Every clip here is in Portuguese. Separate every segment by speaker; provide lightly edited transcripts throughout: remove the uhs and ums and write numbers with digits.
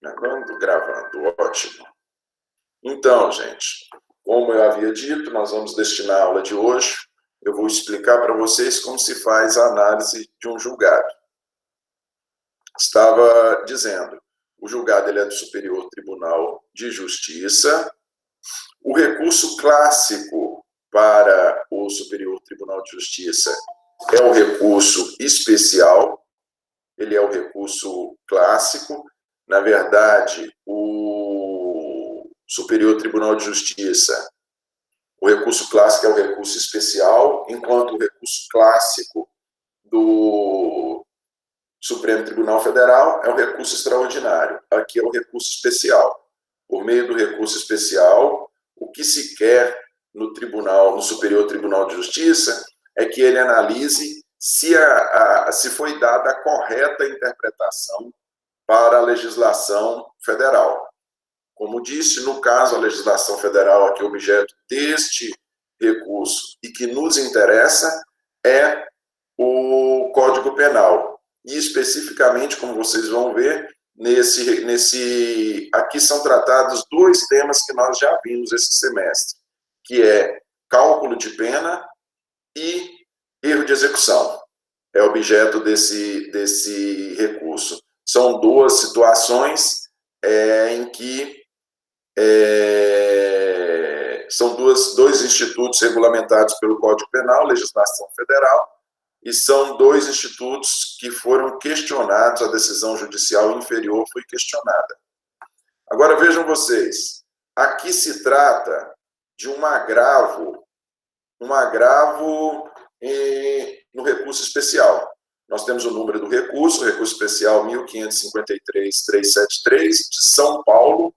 Speaker 1: Gravando, gravando, ótimo. Então, gente, como eu havia dito, nós vamos destinar a aula de hoje, eu vou explicar para vocês como se faz a análise de um julgado. Estava dizendo, o julgado ele é do Superior Tribunal de Justiça, o recurso clássico para o Superior Tribunal de Justiça é o recurso especial, ele é o recurso clássico. Na verdade, o Superior Tribunal de Justiça, o recurso clássico é o recurso especial, enquanto o recurso clássico do Supremo Tribunal Federal é o recurso extraordinário. Aqui é o recurso especial. Por meio do recurso especial, o que se quer no tribunal, no Superior Tribunal de Justiça, é que ele analise se foi dada a correta interpretação para a legislação federal. Como disse, no caso, a legislação federal aqui, objeto deste recurso e que nos interessa é o Código Penal. E especificamente, como vocês vão ver, aqui são tratados dois temas que nós já vimos esse semestre, que é cálculo de pena e erro de execução. É objeto desse recurso. São duas situações em que são dois institutos regulamentados pelo Código Penal, legislação federal, e são dois institutos que foram questionados, a decisão judicial inferior foi questionada. Agora vejam vocês, aqui se trata de um agravo no recurso especial. Nós temos o número do recurso, o recurso especial 1553.373, de São Paulo.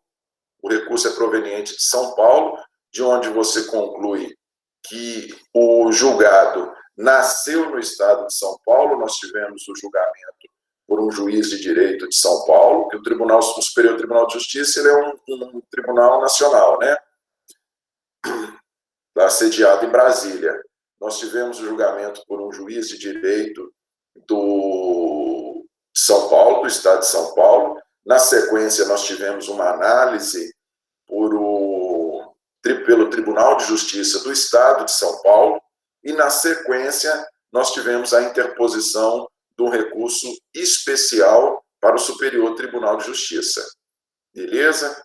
Speaker 1: O recurso é proveniente de São Paulo, de onde você conclui que o julgado nasceu no estado de São Paulo. Nós tivemos o julgamento por um juiz de direito de São Paulo, que o Superior Tribunal de Justiça ele é um tribunal nacional, né? Sediado em Brasília. Nós tivemos o julgamento por um juiz de direito de São Paulo, do estado de São Paulo. Na sequência, nós tivemos uma análise pelo Tribunal de Justiça do estado de São Paulo. E, na sequência, nós tivemos a interposição de um recurso especial para o Superior Tribunal de Justiça. Beleza?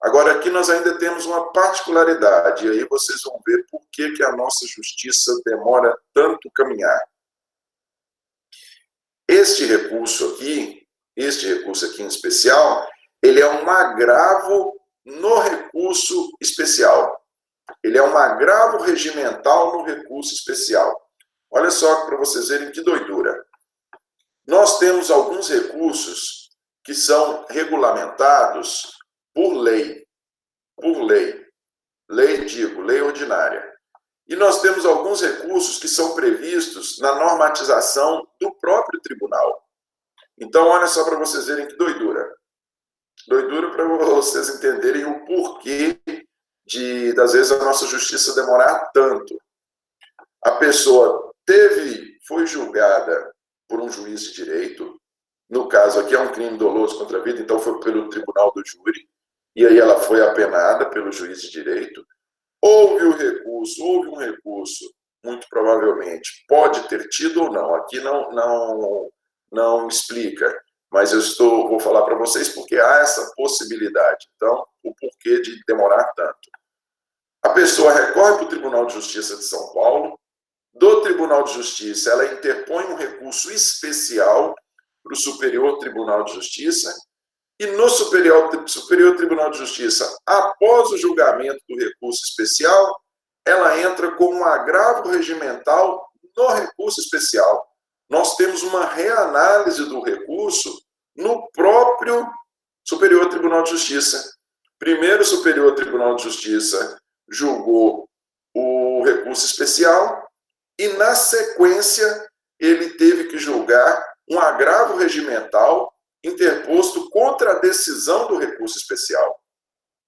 Speaker 1: Agora, aqui nós ainda temos uma particularidade, e aí vocês vão ver por que a nossa justiça demora tanto caminhar. Este recurso aqui em especial, ele é um agravo no recurso especial. Ele é um agravo regimental no recurso especial. Olha só para vocês verem que doidura. Nós temos alguns recursos que são regulamentados por lei. Lei ordinária. E nós temos alguns recursos que são previstos na normatização do próprio tribunal. Então, olha só para vocês verem que doidura. Doidura para vocês entenderem o porquê das vezes, a nossa justiça demorar tanto. A pessoa foi julgada por um juiz de direito, no caso aqui é um crime doloso contra a vida, então foi pelo tribunal do júri, e aí ela foi apenada pelo juiz de direito. Houve um recurso, muito provavelmente, pode ter tido ou não, aqui não explica, mas vou falar para vocês porque há essa possibilidade, então, o porquê de demorar tanto. A pessoa recorre para o Tribunal de Justiça de São Paulo, do Tribunal de Justiça ela interpõe um recurso especial para o Superior Tribunal de Justiça, e no Superior Tribunal de Justiça, após o julgamento do recurso especial, ela entra com um agravo regimental no recurso especial. Nós temos uma reanálise do recurso no próprio Superior Tribunal de Justiça. Primeiro, o Superior Tribunal de Justiça julgou o recurso especial e, na sequência, ele teve que julgar um agravo regimental interposto contra a decisão do recurso especial.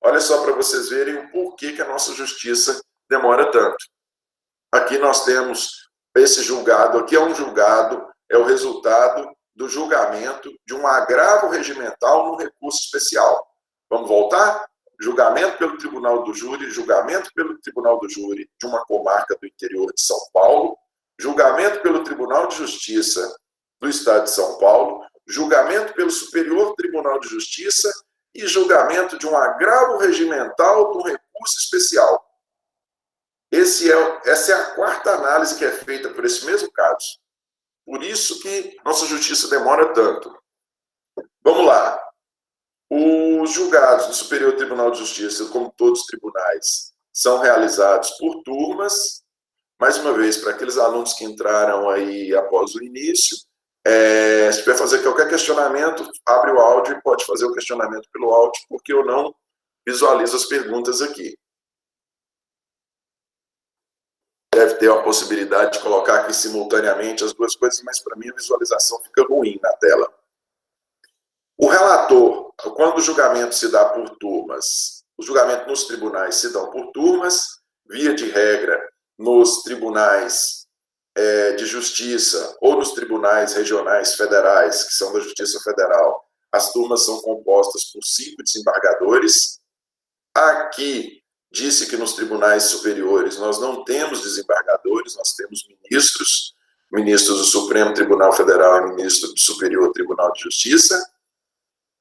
Speaker 1: Olha só para vocês verem o porquê que a nossa justiça demora tanto. Aqui nós temos esse julgado, aqui é um julgado, é o resultado do julgamento de um agravo regimental no recurso especial. Vamos voltar? Julgamento pelo Tribunal do Júri, julgamento pelo Tribunal do Júri de uma comarca do interior de São Paulo, julgamento pelo Tribunal de Justiça do Estado de São Paulo, julgamento pelo Superior Tribunal de Justiça e julgamento de um agravo regimental no recurso especial. Essa é a quarta análise que é feita por esse mesmo caso. Por isso que nossa justiça demora tanto. Vamos lá. Os julgados do Superior Tribunal de Justiça, como todos os tribunais, são realizados por turmas. Mais uma vez, para aqueles alunos que entraram aí após o início, se tiver fazer qualquer questionamento, abre o áudio e pode fazer o questionamento pelo áudio, porque eu não visualizo as perguntas aqui. Deve ter a possibilidade de colocar aqui simultaneamente as duas coisas, mas para mim a visualização fica ruim na tela. O relator, quando o julgamento se dá por turmas, os julgamentos nos tribunais se dão por turmas, via de regra, nos tribunais de justiça ou nos tribunais regionais federais, que são da Justiça Federal, as turmas são compostas por 5 desembargadores. Aqui, disse que nos tribunais superiores nós não temos desembargadores, nós temos ministros, ministros do Supremo Tribunal Federal e ministro do Superior Tribunal de Justiça.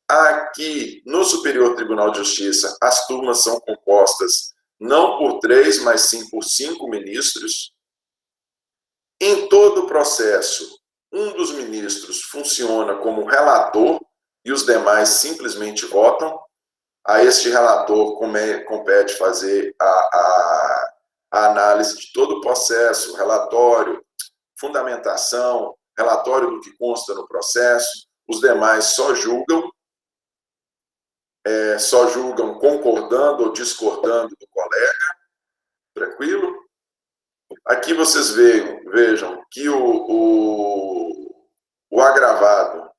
Speaker 1: Aqui, no Superior Tribunal de Justiça, as turmas são compostas não por 3, mas sim por 5 ministros. Em todo o processo, um dos ministros funciona como relator e os demais simplesmente votam. A este relator compete fazer a análise de todo o processo, relatório, fundamentação, relatório do que consta no processo. Os demais só julgam concordando ou discordando do colega. Tranquilo? Aqui vocês vejam que o agravado,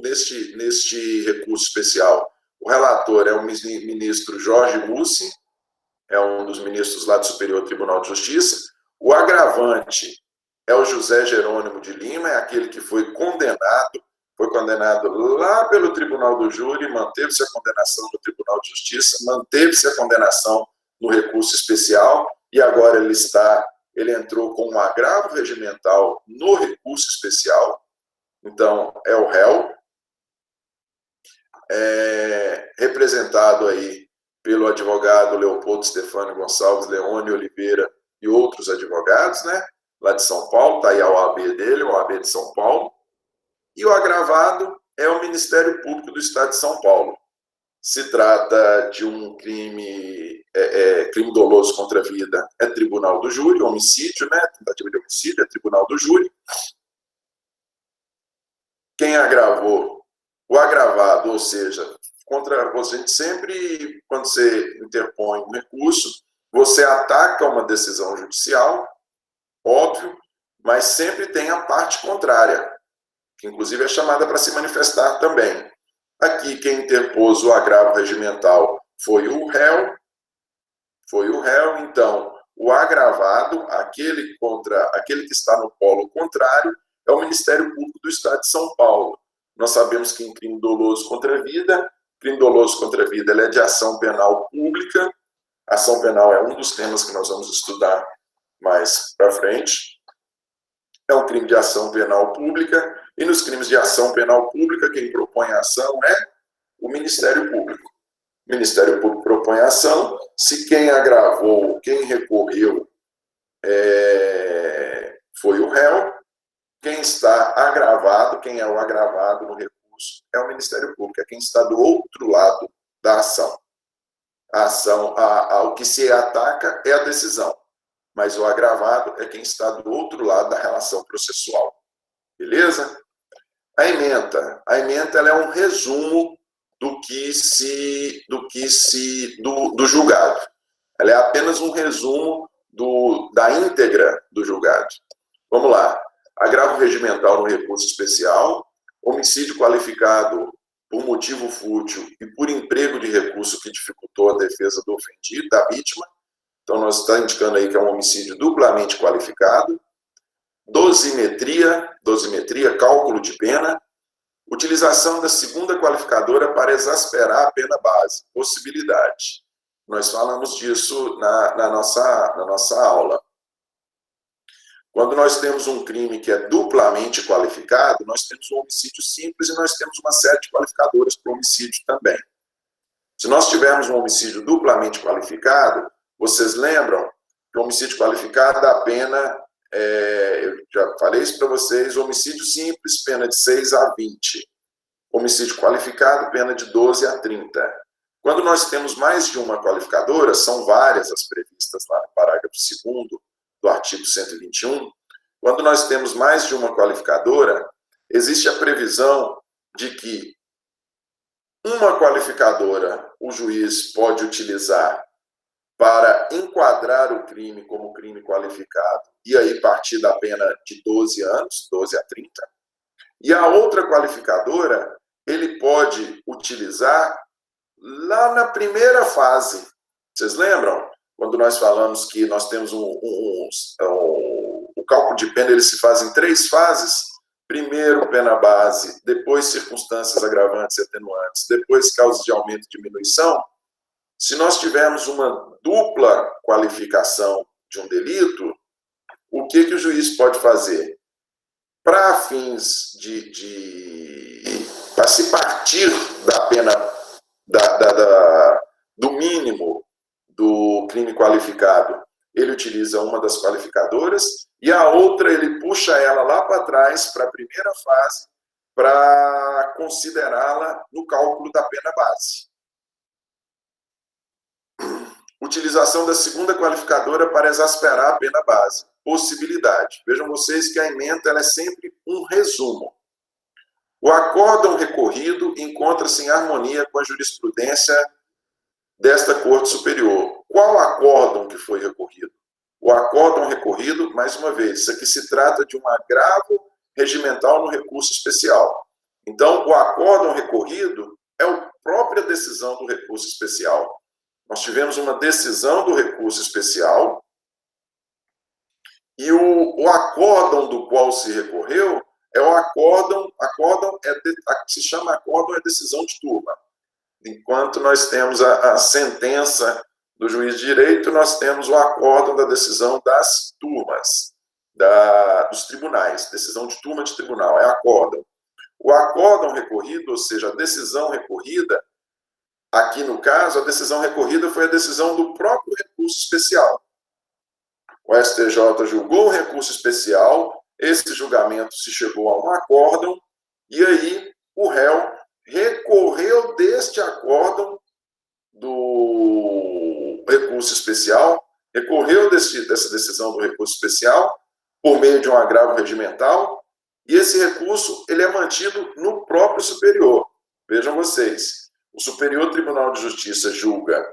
Speaker 1: neste recurso especial, o relator é o ministro Jorge Mussi, é um dos ministros lá do Superior Tribunal de Justiça. O agravante é o José Jerônimo de Lima, é aquele que foi condenado lá pelo Tribunal do Júri, manteve-se a condenação no Tribunal de Justiça, manteve-se a condenação no recurso especial, e agora ele entrou com um agravo regimental no recurso especial. Então, é o réu, representado aí pelo advogado Leopoldo Stefânio Gonçalves Leone Oliveira e outros advogados, né, lá de São Paulo, está aí a OAB dele, a OAB de São Paulo. E o agravado é o Ministério Público do Estado de São Paulo. Se trata de um crime doloso contra a vida, é tribunal do júri, homicídio, né? Tentativa de homicídio, é tribunal do júri. Quem agravou? O agravado, ou seja, a gente sempre, quando você interpõe um recurso, você ataca uma decisão judicial, óbvio, mas sempre tem a parte contrária, que inclusive é chamada para se manifestar também. Aqui, quem interpôs o agravo regimental foi o réu, então, o agravado, aquele que está no polo contrário, é o Ministério Público do Estado de São Paulo. Nós sabemos que em crime doloso contra a vida, ele é de ação penal pública. Ação penal é um dos temas que nós vamos estudar mais para frente. É um crime de ação penal pública, e nos crimes de ação penal pública, quem propõe a ação é o Ministério Público. O Ministério Público propõe a ação. Se quem agravou, quem recorreu, foi o réu, quem está agravado, quem é o agravado no recurso, é o Ministério Público, é quem está do outro lado da ação. O que se ataca é a decisão, mas o agravado é quem está do outro lado da relação processual. Beleza? A ementa ela é um resumo do julgado. Ela é apenas um resumo da íntegra do julgado. Vamos lá. Agravo regimental no recurso especial, homicídio qualificado por motivo fútil e por emprego de recurso que dificultou a defesa do ofendido, da vítima. Então, nós estamos indicando aí que é um homicídio duplamente qualificado. dosimetria, cálculo de pena, utilização da segunda qualificadora para exasperar a pena base, possibilidade. Nós falamos disso na nossa aula. Quando nós temos um crime que é duplamente qualificado, nós temos um homicídio simples e nós temos uma série de qualificadoras para o homicídio também. Se nós tivermos um homicídio duplamente qualificado, vocês lembram que o homicídio qualificado dá pena, eu já falei isso para vocês, homicídio simples, pena de 6 a 20. Homicídio qualificado, pena de 12 a 30. Quando nós temos mais de uma qualificadora, são várias as previstas lá no parágrafo 2º do artigo 121, quando nós temos mais de uma qualificadora, existe a previsão de que uma qualificadora o juiz pode utilizar para enquadrar o crime como crime qualificado, e aí partir da pena de 12 anos, 12 a 30, e a outra qualificadora ele pode utilizar lá na primeira fase. Vocês lembram? Quando nós falamos que nós temos o cálculo de pena, ele se faz em 3 fases. Primeiro, pena base, depois circunstâncias agravantes e atenuantes, depois causas de aumento e diminuição. Se nós tivermos uma dupla qualificação de um delito, o que o juiz pode fazer? Para fins para se partir da pena, do mínimo do crime qualificado, ele utiliza uma das qualificadoras e a outra ele puxa ela lá para trás, para a primeira fase, para considerá-la no cálculo da pena base. Utilização da segunda qualificadora para exasperar a pena base. Possibilidade. Vejam vocês que a ementa ela é sempre um resumo. O acórdão recorrido encontra-se em harmonia com a jurisprudência desta Corte Superior. Qual acórdão que foi recorrido? O acórdão recorrido, mais uma vez, isso aqui se trata de um agravo regimental no recurso especial. Então, o acórdão recorrido é a própria decisão do recurso especial. Nós tivemos uma decisão do recurso especial e o acórdão do qual se recorreu é o acórdão se chama acórdão é decisão de turma. Enquanto nós temos a sentença do juiz de direito, nós temos o acórdão da decisão das turmas, dos tribunais, decisão de turma de tribunal, é acórdão. O acórdão recorrido, ou seja, a decisão recorrida, aqui no caso, a decisão recorrida foi a decisão do próprio recurso especial. O STJ julgou o recurso especial, esse julgamento se chegou a um acórdão, e aí o réu recorreu deste acórdão do recurso especial, recorreu dessa decisão do recurso especial por meio de um agravo regimental, e esse recurso ele é mantido no próprio superior. Vejam vocês, o Superior Tribunal de Justiça julga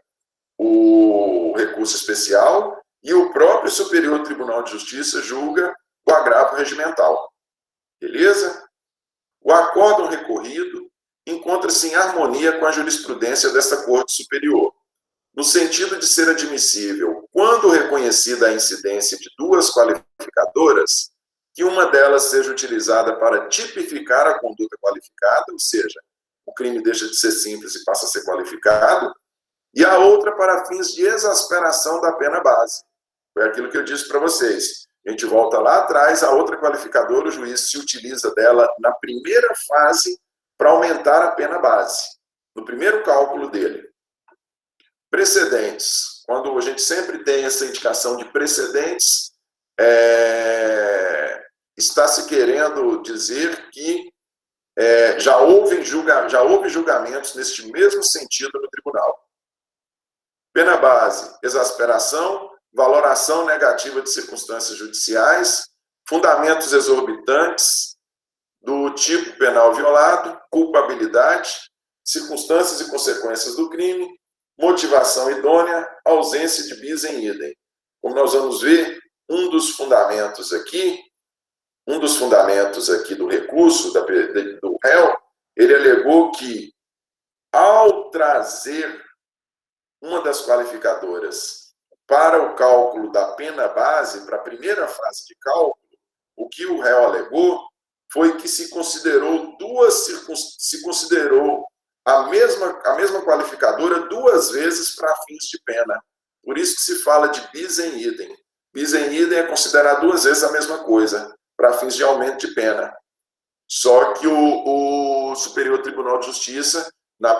Speaker 1: o recurso especial e o próprio Superior Tribunal de Justiça julga o agravo regimental. Beleza? O acórdão recorrido encontra-se em harmonia com a jurisprudência desta Corte Superior, no sentido de ser admissível, quando reconhecida a incidência de 2 qualificadoras, que uma delas seja utilizada para tipificar a conduta qualificada, ou seja, o crime deixa de ser simples e passa a ser qualificado, e a outra para fins de exasperação da pena base. Foi aquilo que eu disse para vocês. A gente volta lá atrás, a outra qualificadora, o juiz se utiliza dela na primeira fase para aumentar a pena base, no primeiro cálculo dele. Precedentes. Quando a gente sempre tem essa indicação de precedentes, está se querendo dizer que já houve julgamentos neste mesmo sentido no tribunal. Pena base, exasperação, valoração negativa de circunstâncias judiciais, fundamentos exorbitantes do tipo penal violado, culpabilidade, circunstâncias e consequências do crime, motivação idônea, ausência de bis em idem. Como nós vamos ver, um dos fundamentos aqui do recurso do réu, ele alegou que, ao trazer uma das qualificadoras para o cálculo da pena base, para a primeira fase de cálculo, o que o réu alegou foi que se considerou a mesma qualificadora duas vezes para fins de pena. Por isso que se fala de bis em idem. Bis em idem é considerar duas vezes a mesma coisa, para fins de aumento de pena. Só que o Superior Tribunal de Justiça,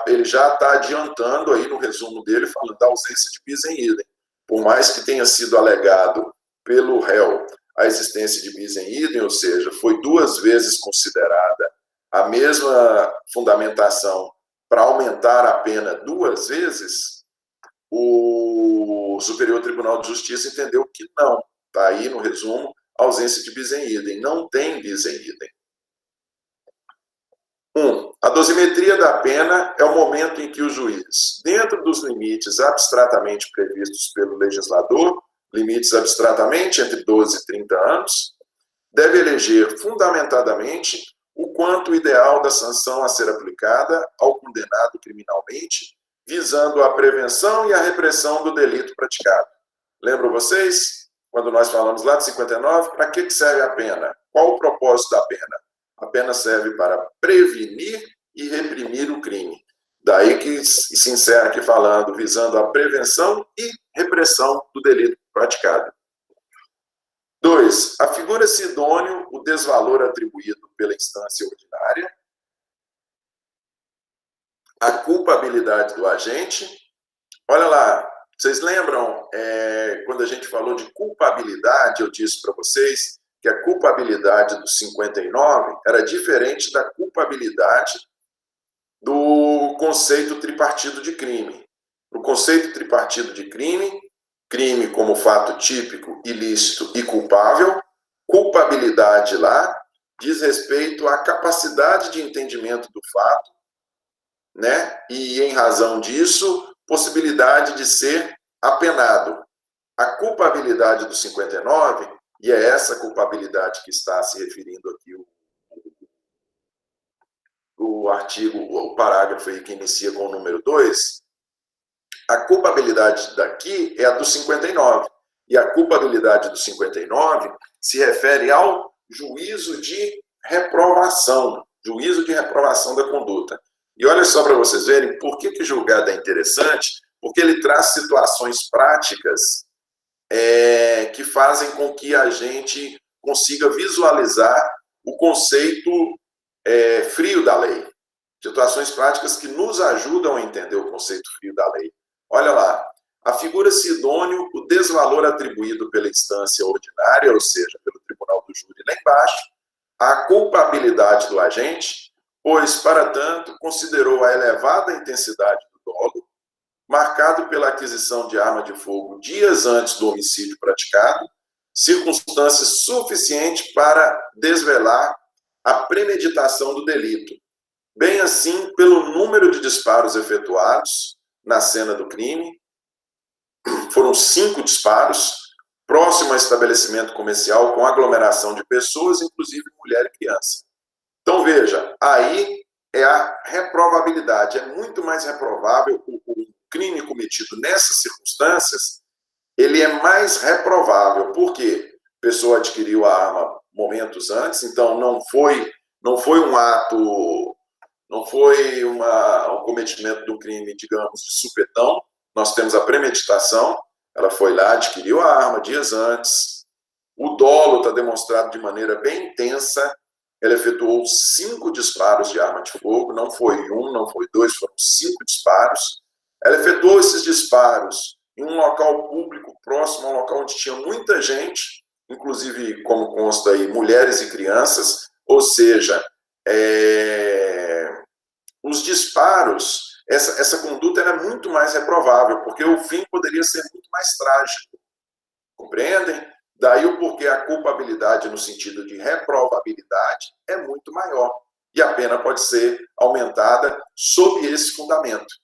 Speaker 1: ele já está adiantando aí no resumo dele, falando da ausência de bis em idem. Por mais que tenha sido alegado pelo réu a existência de bis em idem, ou seja, foi duas vezes considerada a mesma fundamentação para aumentar a pena duas vezes, o Superior Tribunal de Justiça entendeu que não. Está aí no resumo, ausência de bis em idem. Não tem bis em idem. 1. A dosimetria da pena é o momento em que o juiz, dentro dos limites abstratamente previstos pelo legislador, limites abstratamente entre 12 e 30 anos, deve eleger fundamentadamente o quanto ideal da sanção a ser aplicada ao condenado criminalmente, visando a prevenção e a repressão do delito praticado. Lembram vocês, quando nós falamos lá de 59, para que serve a pena? Qual o propósito da pena? A pena serve para prevenir e reprimir o crime. Daí que se encerra aqui falando, visando a prevenção e repressão do delito praticado. 2. Afigura-se idôneo o desvalor atribuído pela instância ordinária, a culpabilidade do agente. Olha lá, vocês lembram, quando a gente falou de culpabilidade, eu disse para vocês que a culpabilidade do 59 era diferente da culpabilidade do conceito tripartido de crime. No conceito tripartido de crime, crime como fato típico, ilícito e culpável, culpabilidade lá diz respeito à capacidade de entendimento do fato, né? E, em razão disso, possibilidade de ser apenado. A culpabilidade do 59, e é essa culpabilidade que está se referindo aqui o artigo, o parágrafo aí que inicia com o número 2, a culpabilidade daqui é a do 59. E a culpabilidade do 59 se refere ao juízo de reprovação da conduta. E olha só para vocês verem por que o julgado é interessante, porque ele traz situações práticas que fazem com que a gente consiga visualizar o conceito frio da lei. Situações práticas que nos ajudam a entender o conceito frio da lei. Olha lá, afigura-se idôneo o desvalor atribuído pela instância ordinária, ou seja, pelo tribunal do júri lá embaixo, à culpabilidade do agente, pois, para tanto, considerou a elevada intensidade do dolo, marcado pela aquisição de arma de fogo dias antes do homicídio praticado, circunstância suficiente para desvelar a premeditação do delito, bem assim pelo número de disparos efetuados na cena do crime. Foram 5 disparos, próximo a estabelecimento comercial com aglomeração de pessoas, inclusive mulher e criança. Então, veja, aí é a reprovabilidade. É muito mais reprovável o crime cometido nessas circunstâncias, ele é mais reprovável. Por quê? A pessoa adquiriu a arma momentos antes, então não foi um ato, não foi um cometimento do crime, digamos, de supetão. Nós temos a premeditação, ela foi lá, adquiriu a arma dias antes. O dolo está demonstrado de maneira bem intensa. Ela efetuou 5 disparos de arma de fogo, não foi 1, não foi 2, foram 5 disparos. Ela efetuou esses disparos em um local público próximo a um local onde tinha muita gente, inclusive, como consta aí, mulheres e crianças, ou seja, os disparos, essa conduta era muito mais reprovável, porque o fim poderia ser muito mais trágico. Compreendem? Daí o porquê a culpabilidade, no sentido de reprovabilidade, é muito maior. E a pena pode ser aumentada sob esse fundamento.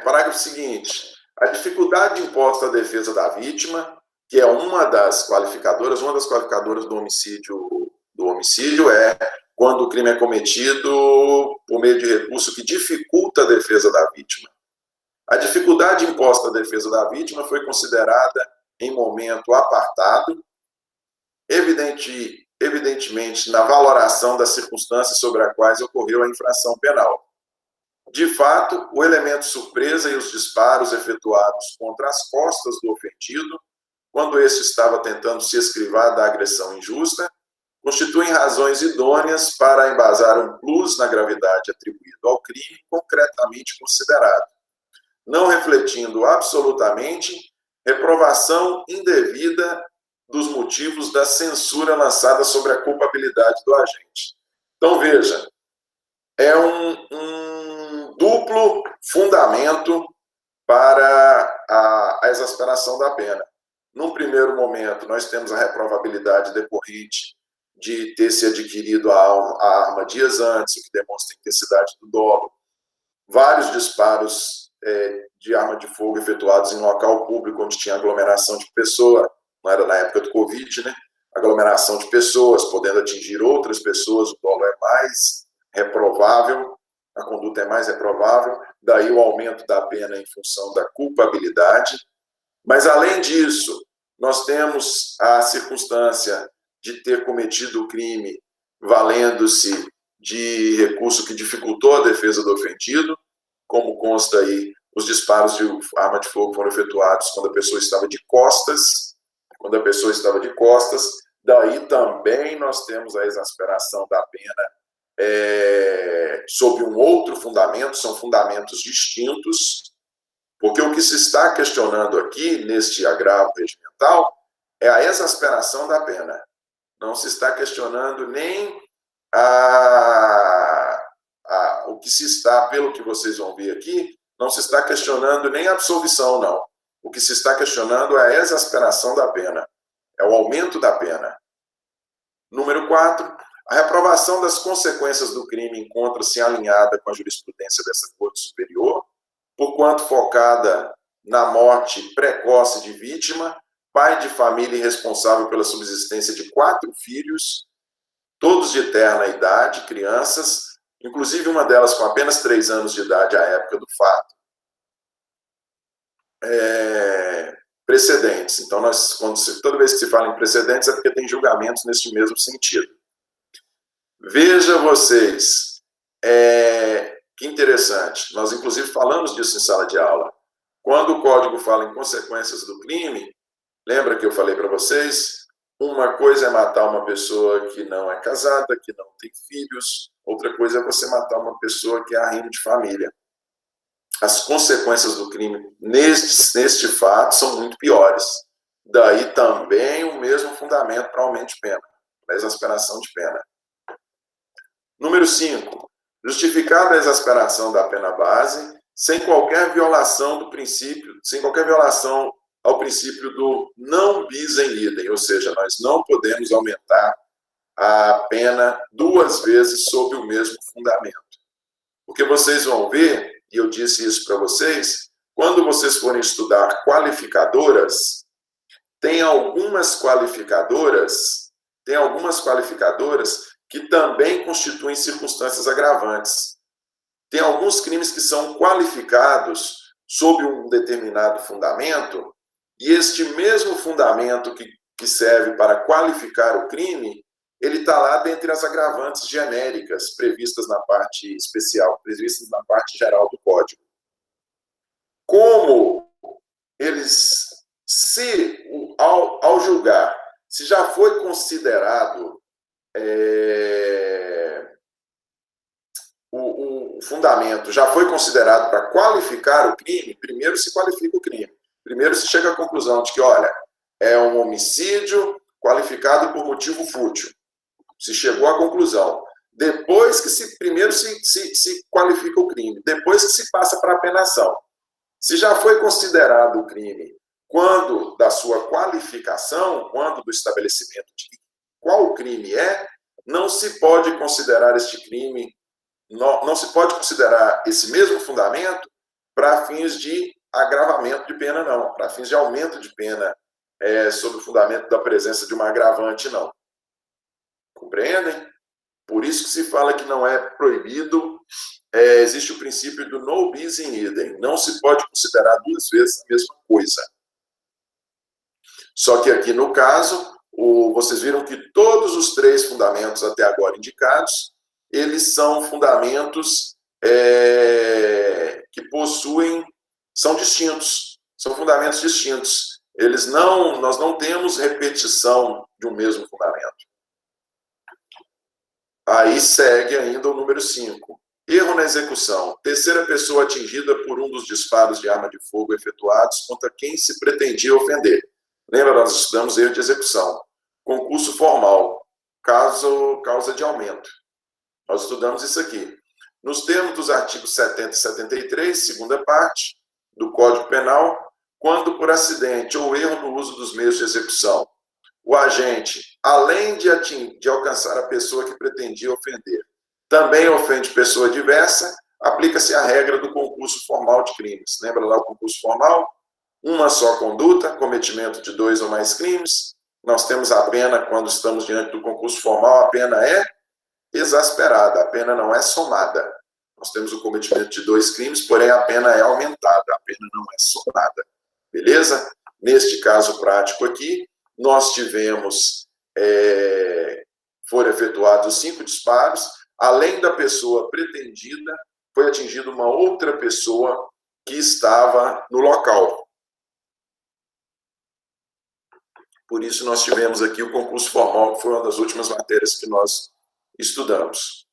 Speaker 1: Parágrafo seguinte. A dificuldade imposta à defesa da vítima, que é uma das qualificadoras do homicídio é quando o crime é cometido por meio de recurso que dificulta a defesa da vítima. A dificuldade imposta à defesa da vítima foi considerada em momento apartado, evidentemente na valoração das circunstâncias sobre as quais ocorreu a infração penal. De fato, o elemento surpresa e os disparos efetuados contra as costas do ofendido, quando este estava tentando se esquivar da agressão injusta, constituem razões idôneas para embasar um plus na gravidade atribuído ao crime concretamente considerado, não refletindo absolutamente reprovação indevida dos motivos da censura lançada sobre a culpabilidade do agente. Então, veja, é um duplo fundamento para a exasperação da pena. Num primeiro momento, nós temos a reprovabilidade decorrente de ter se adquirido a arma dias antes, o que demonstra a intensidade do dolo. Vários disparos de arma de fogo efetuados em local público, onde tinha aglomeração de pessoas, não era na época do Covid, né? Aglomeração de pessoas, podendo atingir outras pessoas, o dolo é mais reprovável, a conduta é mais reprovável, daí o aumento da pena em função da culpabilidade. Mas, além disso, nós temos a circunstância de ter cometido o crime valendo-se de recurso que dificultou a defesa do ofendido, como consta aí, os disparos de arma de fogo foram efetuados quando a pessoa estava de costas, daí também nós temos a exasperação da pena sob um outro fundamento, são fundamentos distintos, porque o que se está questionando aqui, neste agravo regimental, é a exasperação da pena. Não se está questionando nem o que se está, pelo que vocês vão ver aqui, não se está questionando nem a absolvição, não. O que se está questionando é a exasperação da pena, é o aumento da pena. Número 4, a reprovação das consequências do crime encontra-se alinhada com a jurisprudência dessa Corte Superior, porquanto focada na morte precoce de vítima, pai de família e responsável pela subsistência de 4 filhos, todos de terna idade, crianças, inclusive uma delas com apenas 3 anos de idade à época do fato. Precedentes. Então, toda vez que se fala em precedentes é porque tem julgamentos neste mesmo sentido. Veja vocês, que interessante, nós inclusive falamos disso em sala de aula. Quando o Código fala em consequências do crime, lembra que eu falei para vocês? Uma coisa é matar uma pessoa que não é casada, que não tem filhos, outra coisa é você matar uma pessoa que é arrimo de família. As consequências do crime neste fato são muito piores. Daí também o mesmo fundamento para aumento de pena, para exasperação de pena. Número 5. Justificada a exasperação da pena base, sem qualquer violação do princípio, sem qualquer violação ao princípio do não bis in idem, ou seja, nós não podemos aumentar a pena 2 vezes sob o mesmo fundamento. Porque vocês vão ver, e eu disse isso para vocês, quando vocês forem estudar qualificadoras, tem algumas qualificadoras que também constituem circunstâncias agravantes. Tem alguns crimes que são qualificados sob um determinado fundamento, e este mesmo fundamento que serve para qualificar o crime, ele está lá dentre as agravantes genéricas previstas na parte especial, previstas na parte geral do Código. Como eles, ao julgar, se já foi considerado o fundamento, já foi considerado para qualificar o crime, primeiro se qualifica o crime. Primeiro se chega à conclusão de que, olha, é um homicídio qualificado por motivo fútil. Se chegou à conclusão. Depois que primeiro se qualifica o crime, depois que se passa para a penação. Se já foi considerado o crime quando da sua qualificação, quando do estabelecimento de qual o crime é, não se pode considerar este crime, não se pode considerar esse mesmo fundamento para fins de agravamento de pena, não. Para fins de aumento de pena sob o fundamento da presença de uma agravante, não. Compreendem? Por isso que se fala que não é proibido, existe o princípio do no bis in idem. Não se pode considerar 2 vezes a mesma coisa. Só que aqui no caso, vocês viram que todos os 3 fundamentos até agora indicados, eles são fundamentos que são distintos, são fundamentos distintos. Nós não temos repetição de um mesmo fundamento. Aí segue ainda o número 5. Erro na execução. Terceira pessoa atingida por um dos disparos de arma de fogo efetuados contra quem se pretendia ofender. Lembra, nós estudamos erro de execução. Concurso formal. Causa de aumento. Nós estudamos isso aqui. Nos termos dos artigos 70 e 73, segunda parte do Código Penal, quando por acidente ou erro no uso dos meios de execução, o agente, além de alcançar a pessoa que pretendia ofender, também ofende pessoa diversa, aplica-se a regra do concurso formal de crimes. Lembra lá o concurso formal? Uma só conduta, cometimento de 2 ou mais crimes. Nós temos a pena, quando estamos diante do concurso formal, a pena é exasperada, a pena não é somada. Nós temos o cometimento de 2 crimes, porém a pena é aumentada, a pena não é somada. Beleza? Neste caso prático aqui, nós tivemos, foram efetuados 5 disparos, além da pessoa pretendida, foi atingida uma outra pessoa que estava no local. Por isso nós tivemos aqui o concurso formal, que foi uma das últimas matérias que nós estudamos.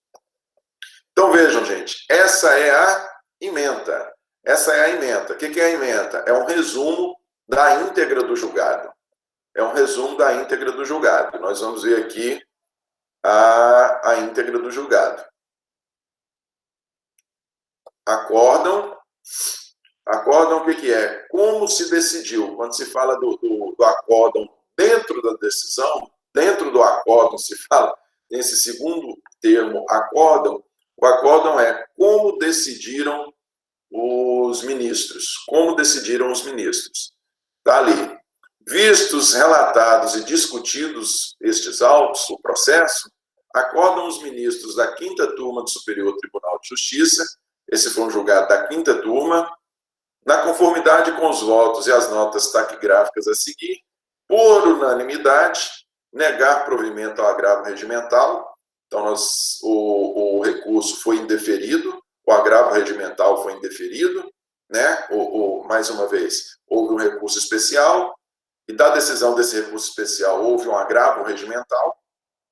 Speaker 1: Então vejam, gente, essa é a ementa. Essa é a ementa. O que é a ementa? É um resumo da íntegra do julgado. É um resumo da íntegra do julgado. Nós vamos ver aqui a íntegra do julgado. Acórdão o que é? Como se decidiu. Quando se fala do acórdão dentro da decisão, dentro do acórdão se fala, nesse segundo termo, acórdão, o acórdão é como decidiram os ministros. Como decidiram os ministros. Está ali. Vistos, relatados e discutidos estes autos, o processo, acordam os ministros da 5ª Turma do Superior Tribunal de Justiça, esse foi um julgado da 5ª Turma, na conformidade com os votos e as notas taquigráficas a seguir, por unanimidade, negar provimento ao agravo regimental. Então, o recurso foi indeferido, o agravo regimental foi indeferido, né? Mais uma vez, houve um recurso especial, e da decisão desse recurso especial houve um agravo regimental,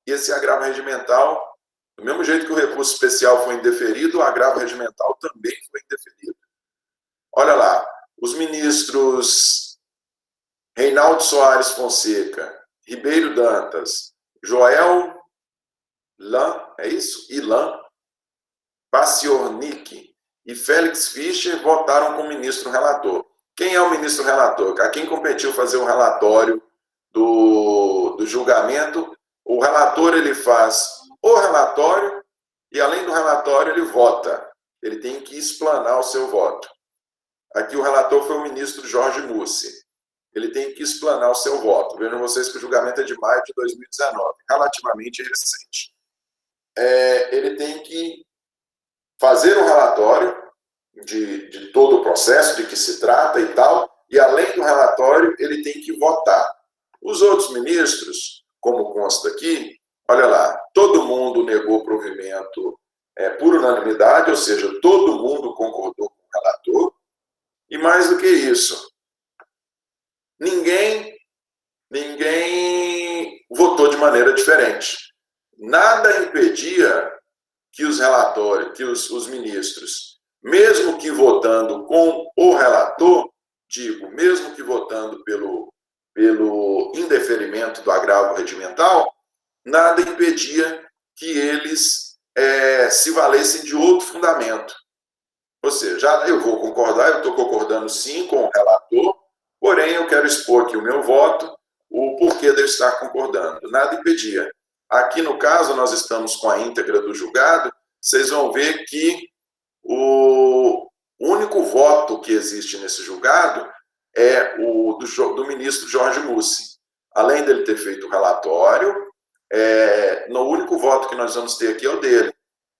Speaker 1: e esse agravo regimental, do mesmo jeito que o recurso especial foi indeferido, o agravo regimental também foi indeferido. Olha lá, os ministros Reinaldo Soares Fonseca, Ribeiro Dantas, Joel Lan, é isso? Ilan, Paciornik e Félix Fischer votaram com o ministro relator. Quem é o ministro relator? A quem competiu fazer o relatório do julgamento? O relator, ele faz o relatório e, além do relatório, ele vota. Ele tem que explanar o seu voto. Aqui o relator foi o ministro Jorge Mussi. Ele tem que explanar o seu voto. Vejam vocês que o julgamento é de maio de 2019, relativamente recente. Ele tem que fazer um relatório de todo o processo, de que se trata e tal, e além do relatório, ele tem que votar. Os outros ministros, como consta aqui, olha lá, todo mundo negou provimento por unanimidade, ou seja, todo mundo concordou com o relator, e mais do que isso, ninguém votou de maneira diferente. Nada impedia que os ministros, mesmo que votando com o relator, mesmo que votando pelo indeferimento do agravo regimental, nada impedia que eles se valessem de outro fundamento. Ou seja, eu vou concordar, eu estou concordando sim com o relator, porém eu quero expor aqui o meu voto, o porquê de eu estar concordando. Nada impedia. Aqui, no caso, nós estamos com a íntegra do julgado, vocês vão ver que o único voto que existe nesse julgado é o do ministro Jorge Mussi. Além dele ter feito o relatório, no único voto que nós vamos ter aqui é o dele.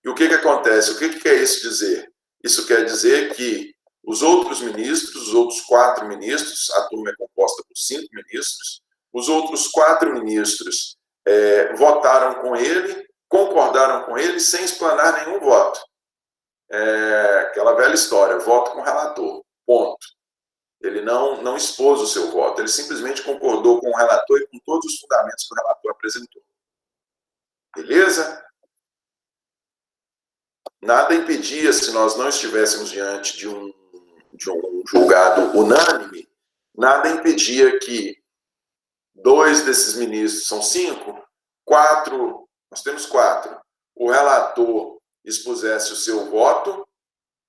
Speaker 1: E o que acontece? O que quer isso dizer? Isso quer dizer que Os outros ministros, os outros 4 ministros, a turma é composta por 5 ministros, os outros 4 ministros votaram com ele, concordaram com ele, sem explanar nenhum voto. Aquela velha história, voto com o relator, ponto. Ele não expôs o seu voto, ele simplesmente concordou com o relator e com todos os fundamentos que o relator apresentou. Beleza? Nada impedia, se nós não estivéssemos diante de um julgado unânime, nada impedia que 2 desses ministros, são 5, 4, nós temos 4, o relator expusesse o seu voto,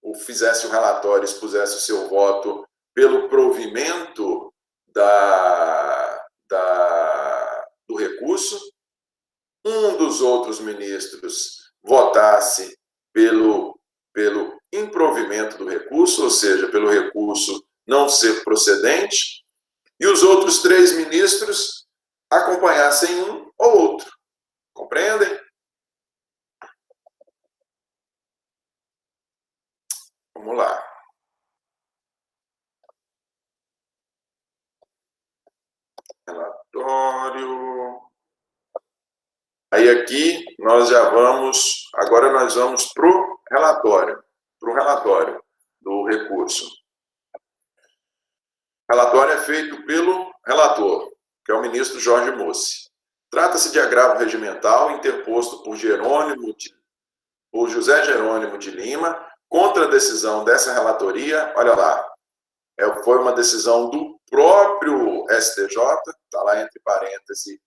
Speaker 1: ou fizesse o relatório, expusesse o seu voto pelo provimento do recurso, um dos outros ministros votasse pelo improvimento do recurso, ou seja, pelo recurso não ser procedente, e os outros 3 ministros acompanhassem um ou outro. Compreendem? Vamos lá. Relatório. Aí aqui nós já vamos, agora nós vamos para o relatório do recurso. O relatório é feito pelo relator, que é o ministro Jorge Mossi. Trata-se de agravo regimental interposto por José Jerônimo de Lima contra a decisão dessa relatoria. Olha lá, foi uma decisão do próprio STJ, está lá entre parênteses,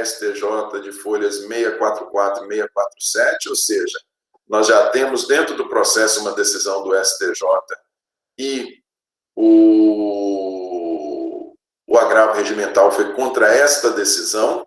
Speaker 1: STJ de folhas 644 e 647, ou seja, nós já temos dentro do processo uma decisão do STJ e o agravo regimental foi contra esta decisão,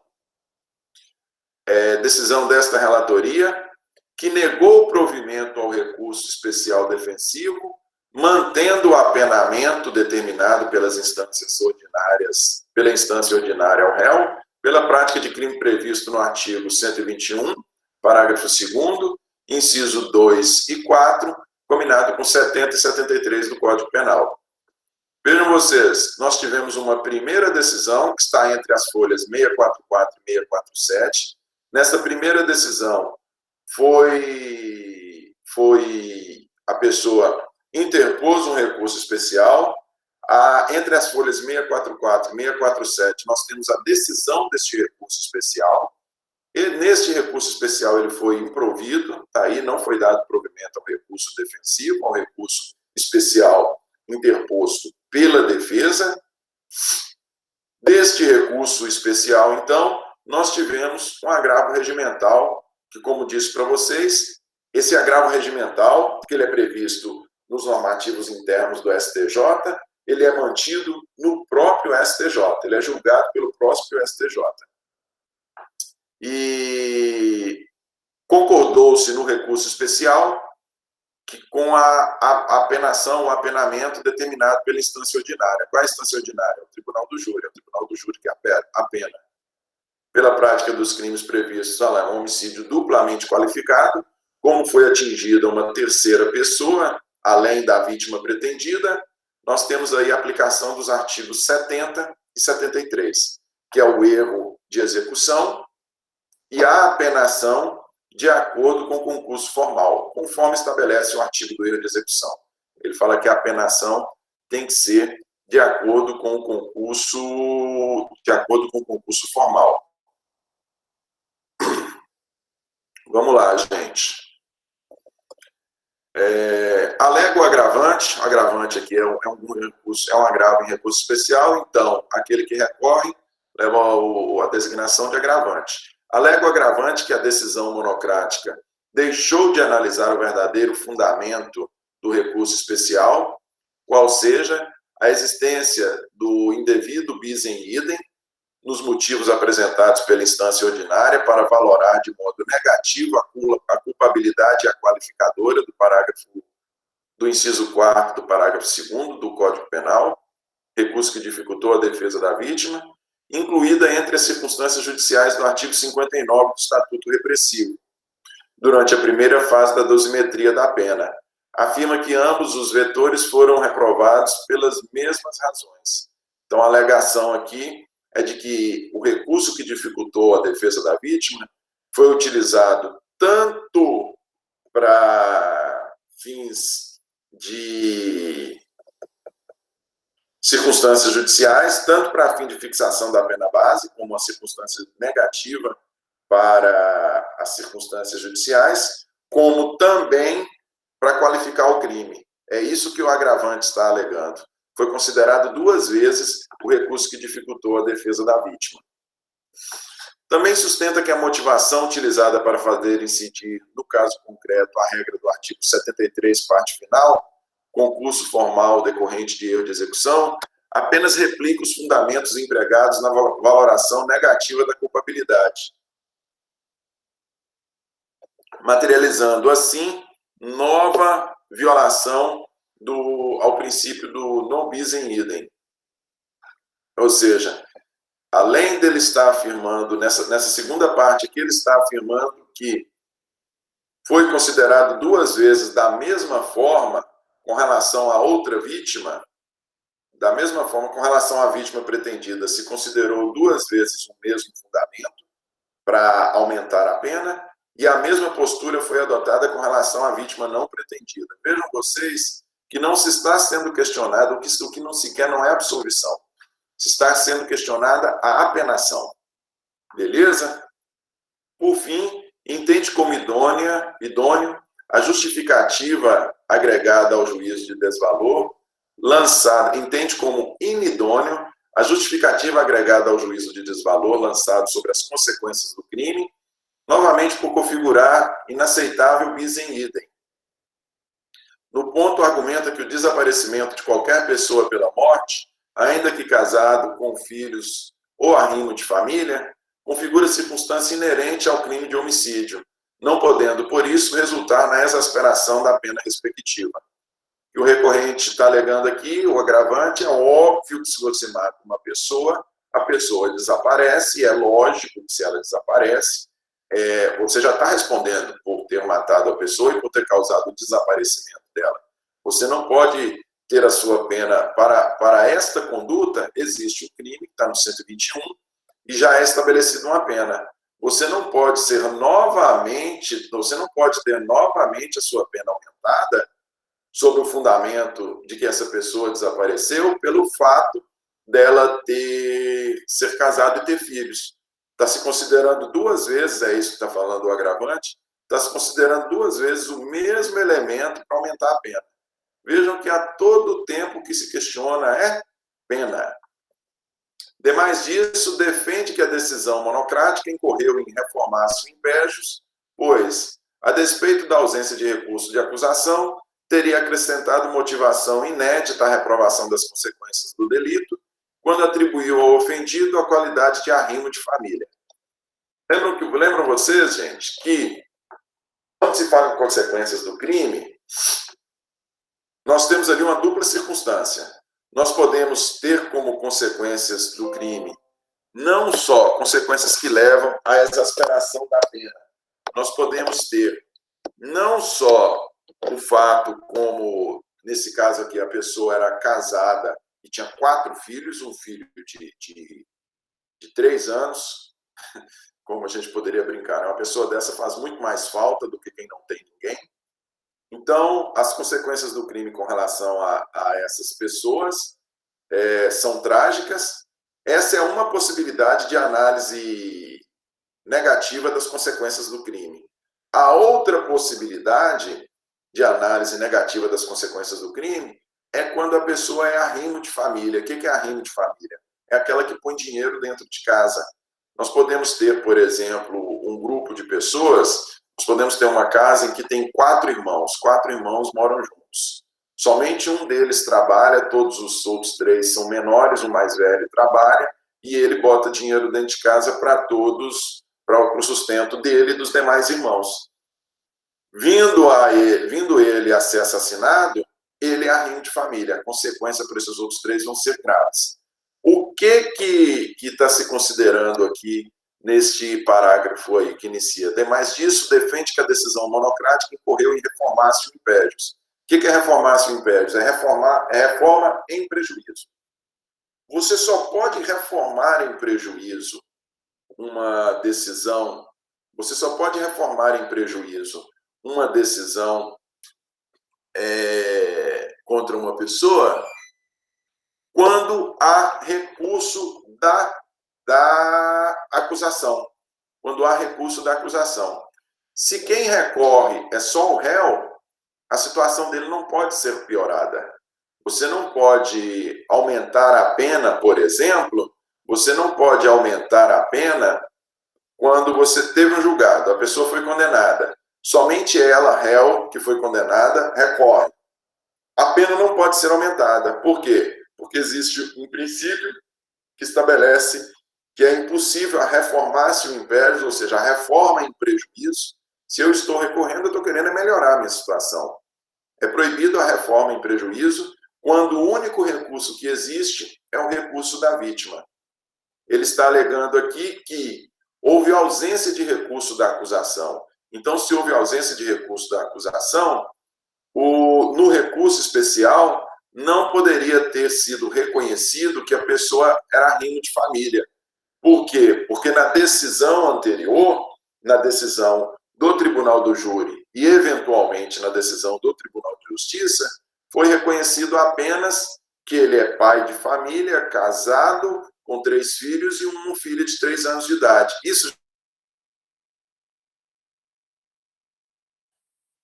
Speaker 1: decisão desta relatoria, que negou o provimento ao recurso especial defensivo, mantendo o apenamento determinado pelas instâncias ordinárias, pela instância ordinária ao réu, pela prática de crime previsto no artigo 121, parágrafo 2º, inciso 2 e 4, combinado com 70 e 73 do Código Penal. Vejam vocês, nós tivemos uma primeira decisão, que está entre as folhas 644 e 647. Nessa primeira decisão, a pessoa interpôs um recurso especial. Entre as folhas 644 e 647, nós temos a decisão deste recurso especial. E neste recurso especial ele foi improvido, tá aí, não foi dado provimento ao recurso defensivo, ao recurso especial interposto pela defesa. Deste recurso especial, então, nós tivemos um agravo regimental, que, como disse para vocês, esse agravo regimental, que ele é previsto nos normativos internos do STJ, ele é mantido no próprio STJ, ele é julgado pelo próprio STJ. E concordou-se no recurso especial que com a apenação, o apenamento determinado pela instância ordinária. Qual é a instância ordinária? O Tribunal do Júri, é o Tribunal do Júri que apena. Pela prática dos crimes previstos, um homicídio duplamente qualificado, como foi atingida uma terceira pessoa, além da vítima pretendida, nós temos aí a aplicação dos artigos 70 e 73, que é o erro de execução e a apenação de acordo com o concurso formal, conforme estabelece o artigo do erro de execução. Ele fala que a apenação tem que ser de acordo com o concurso formal. Vamos lá, gente. Alega o agravante aqui é um agravo em recurso especial, então, aquele que recorre leva a designação de agravante. Alega o agravante que a decisão monocrática deixou de analisar o verdadeiro fundamento do recurso especial, qual seja a existência do indevido bis in idem nos motivos apresentados pela instância ordinária para valorar de modo negativo a culpabilidade e a qualificadora do inciso 4º do parágrafo 2º do Código Penal, recurso que dificultou a defesa da vítima, incluída entre as circunstâncias judiciais do artigo 59 do Estatuto Repressivo, durante a primeira fase da dosimetria da pena, afirma que ambos os vetores foram reprovados pelas mesmas razões. Então, a alegação aqui é de que o recurso que dificultou a defesa da vítima foi utilizado tanto para fins de circunstâncias judiciais, tanto para fim de fixação da pena base, como uma circunstância negativa para as circunstâncias judiciais, como também para qualificar o crime. É isso que o agravante está alegando. Foi considerado 2 vezes o recurso que dificultou a defesa da vítima. Também sustenta que a motivação utilizada para fazer incidir, no caso concreto, a regra do artigo 73, parte final, concurso formal decorrente de erro de execução, apenas replica os fundamentos empregados na valoração negativa da culpabilidade, materializando, assim, nova violação ao princípio do non bis in idem. Ou seja, além dele estar afirmando, nessa segunda parte aqui, ele está afirmando que foi considerado 2 vezes da mesma forma com relação a outra vítima, da mesma forma com relação à vítima pretendida, se considerou 2 vezes o mesmo fundamento para aumentar a pena, e a mesma postura foi adotada com relação à vítima não pretendida. Vejam vocês que não se está sendo questionado, o que não se quer não é absolvição. Se está sendo questionada a apenação. Beleza? Por fim, entende como idôneo a justificativa agregada ao juízo de desvalor, entende como inidôneo a justificativa agregada ao juízo de desvalor lançado sobre as consequências do crime, novamente por configurar inaceitável bis in idem. No ponto, argumenta que o desaparecimento de qualquer pessoa pela morte, ainda que casado, com filhos ou arrimo de família, configura circunstância inerente ao crime de homicídio, não podendo, por isso, resultar na exasperação da pena respectiva. E o recorrente está alegando aqui, o agravante, é óbvio que se você mata uma pessoa, a pessoa desaparece, e é lógico que se ela desaparece, você já está respondendo por ter matado a pessoa e por ter causado o desaparecimento dela. Você não pode ter a sua pena para esta conduta, existe o crime, que está no 121, e já é estabelecida uma pena. Você não pode ter novamente a sua pena aumentada sob o fundamento de que essa pessoa desapareceu pelo fato dela ser casada e ter filhos. Está se considerando 2 vezes, é isso que está falando o agravante, está se considerando 2 vezes o mesmo elemento para aumentar a pena. Vejam que a todo tempo que se questiona é pena. Demais disso, defende que a decisão monocrática incorreu em reformácio impégios, pois, a despeito da ausência de recurso de acusação, teria acrescentado motivação inédita à reprovação das consequências do delito, quando atribuiu ao ofendido a qualidade de arrimo de família. Lembram vocês, gente, que quando se fala em consequências do crime, nós temos ali uma dupla circunstância. Nós podemos ter como consequências do crime não só consequências que levam à exasperação da pena. Nós podemos ter não só o fato como, nesse caso aqui, a pessoa era casada e tinha 4 filhos, um filho de 3 anos, como a gente poderia brincar, né? Uma pessoa dessa faz muito mais falta do que quem não tem ninguém. Então, as consequências do crime com relação a essas pessoas são trágicas. Essa é uma possibilidade de análise negativa das consequências do crime. A outra possibilidade de análise negativa das consequências do crime é quando a pessoa é arrimo de família. O que é arrimo de família? É aquela que põe dinheiro dentro de casa. Nós podemos ter, por exemplo, um grupo de pessoas. Nós podemos ter uma casa em que tem 4 irmãos. 4 irmãos moram juntos. Somente um deles trabalha, todos os outros 3 são menores, o mais velho trabalha, e ele bota dinheiro dentro de casa para todos, para o sustento dele e dos demais irmãos. Vindo ele a ser assassinado, ele é arrimo de família. A consequência para esses outros 3 vão ser graves. O que está se considerando aqui neste parágrafo aí que inicia? Demais disso, defende que a decisão monocrática incorreu em reformácio impédios. que é reformácio impérios? É reforma em prejuízo. Você só pode reformar em prejuízo uma decisão, você só pode reformar em prejuízo uma decisão contra uma pessoa quando há recurso da acusação. Quando há recurso da acusação. Se quem recorre é só o réu, a situação dele não pode ser piorada. Você não pode aumentar a pena, por exemplo, você não pode aumentar a pena quando você teve um julgado, a pessoa foi condenada. Somente ela, réu, que foi condenada, recorre. A pena não pode ser aumentada. Por quê? Porque existe um princípio que estabelece que é impossível a reformácio impérios, ou seja, a reforma em prejuízo. Se eu estou recorrendo, eu estou querendo melhorar a minha situação. É proibido a reforma em prejuízo quando o único recurso que existe é o recurso da vítima. Ele está alegando aqui que houve ausência de recurso da acusação. Então, se houve ausência de recurso da acusação, no recurso especial não poderia ter sido reconhecido que a pessoa era reino de família. Por quê? Porque na decisão anterior, na decisão do Tribunal do Júri e, eventualmente, na decisão do Tribunal de Justiça, foi reconhecido apenas que ele é pai de família, casado, com 3 filhos e um filho de 3 anos de idade. Isso.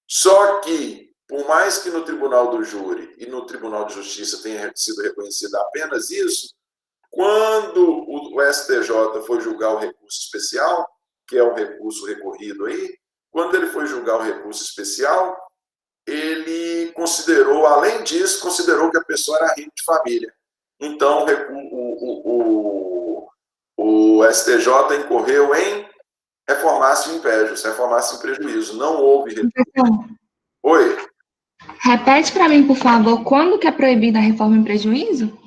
Speaker 1: Só que, por mais que no Tribunal do Júri e no Tribunal de Justiça tenha sido reconhecido apenas isso, quando o STJ foi julgar o recurso especial, que é um recurso recorrido aí, quando ele foi julgar o recurso especial, ele considerou, além disso, considerou que a pessoa era reino de família. Então, o STJ incorreu em reformácio impérios, reformácio em prejuízo. Não houve. Oi?
Speaker 2: Repete para mim, por favor, quando que é proibida a reforma em prejuízo?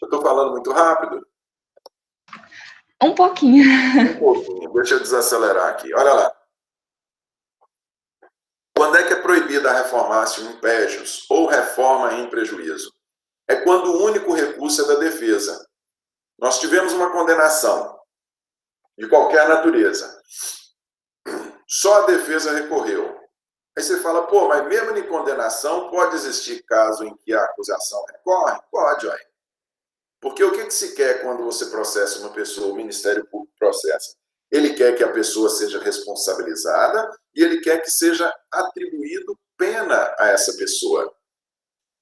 Speaker 1: Eu estou falando muito rápido?
Speaker 2: Um pouquinho.
Speaker 1: Um pouquinho. Deixa eu desacelerar aqui. Olha lá. Quando é que é proibida a reformácio impérios ou reforma em prejuízo? É quando o único recurso é da defesa. Nós tivemos uma condenação de qualquer natureza. Só a defesa recorreu. Aí você fala, pô, mas mesmo em condenação pode existir caso em que a acusação recorre? Pode, ué. Porque o que se quer quando você processa uma pessoa, o Ministério Público processa? Ele quer que a pessoa seja responsabilizada e ele quer que seja atribuído pena a essa pessoa.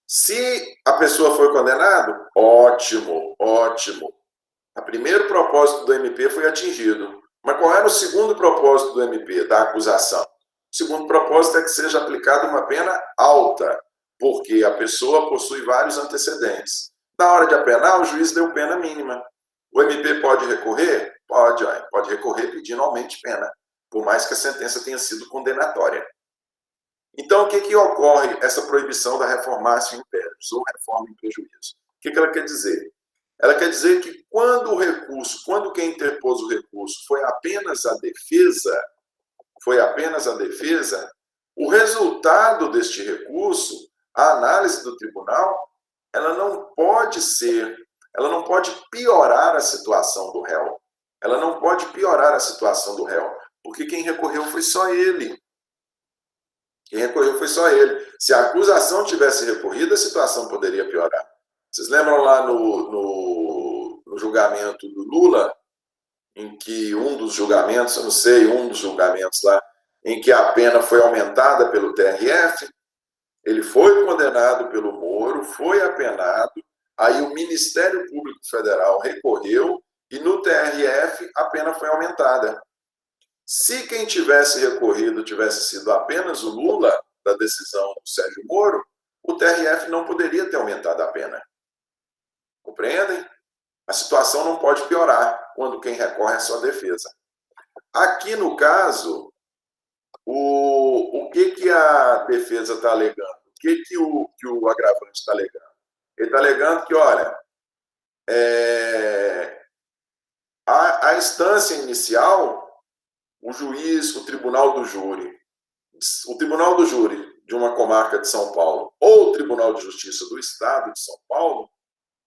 Speaker 1: Se a pessoa foi condenada, ótimo, ótimo. O primeiro propósito do MP foi atingido. Mas qual era o segundo propósito do MP, da acusação? O segundo propósito é que seja aplicada uma pena alta, porque a pessoa possui vários antecedentes. Na hora de apenar, o juiz deu pena mínima. O MP pode recorrer? Pode recorrer pedindo aumento de pena, por mais que a sentença tenha sido condenatória. Então, o que ocorre essa proibição da reformácio impérios, ou reforma em prejuízo? O que ela quer dizer? Ela quer dizer que quando quem interpôs o recurso foi apenas a defesa, o resultado deste recurso, a análise do tribunal, ela não pode piorar a situação do réu. Ela não pode piorar a situação do réu, porque quem recorreu foi só ele. Quem recorreu foi só ele. Se a acusação tivesse recorrido, a situação poderia piorar. Vocês lembram lá no julgamento do Lula, em que um dos julgamentos lá, em que a pena foi aumentada pelo TRF, ele foi condenado pelo Moro, foi apenado, aí o Ministério Público Federal recorreu e no TRF a pena foi aumentada. Se quem tivesse recorrido tivesse sido apenas o Lula, da decisão do Sérgio Moro, o TRF não poderia ter aumentado a pena. Compreendem? A situação não pode piorar quando quem recorre é só a defesa. Aqui, no caso, o que a defesa está alegando? O que o agravante está alegando? Ele está alegando que, olha, a instância inicial, o juiz, o tribunal do júri de uma comarca de São Paulo ou o Tribunal de Justiça do Estado de São Paulo,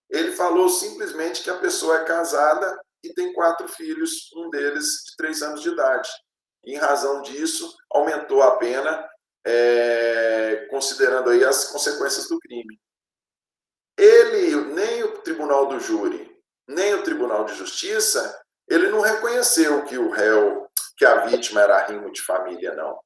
Speaker 1: ele falou simplesmente que a pessoa é casada e tem 4 filhos, um deles de 3 anos de idade. E, em razão disso, aumentou a pena, considerando aí as consequências do crime. Nem o Tribunal do Júri, nem o Tribunal de Justiça, ele não reconheceu que o réu, que a vítima era arrimo de família, não,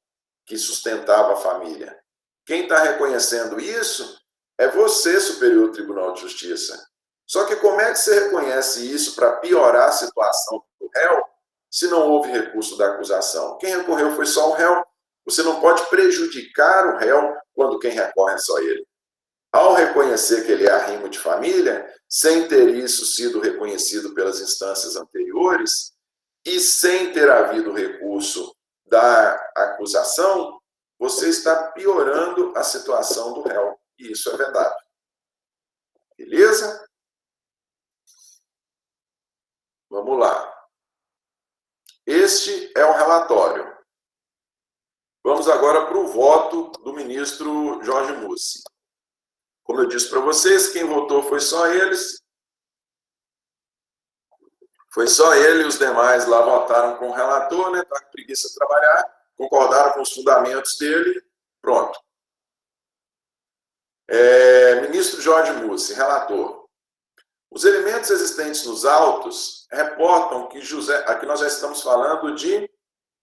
Speaker 1: que sustentava a família. Quem está reconhecendo isso é você, Superior Tribunal de Justiça. Só que como é que você reconhece isso para piorar a situação do réu, se não houve recurso da acusação? Quem recorreu foi só o réu. Você não pode prejudicar o réu quando quem recorre é só ele. Ao reconhecer que ele é arrimo de família, sem ter isso sido reconhecido pelas instâncias anteriores e sem ter havido recurso da acusação, você está piorando a situação do réu. E isso é verdade. Beleza? Vamos lá. Este é o relatório. Vamos agora para o voto do ministro Jorge Mussi. Como eu disse para vocês, quem votou foi só eles. Foi só ele e os demais lá votaram com o relator, né? Tá com preguiça de trabalhar, concordaram com os fundamentos dele, pronto. Ministro Jorge Mussi, relator. Os elementos existentes nos autos reportam que aqui nós já estamos falando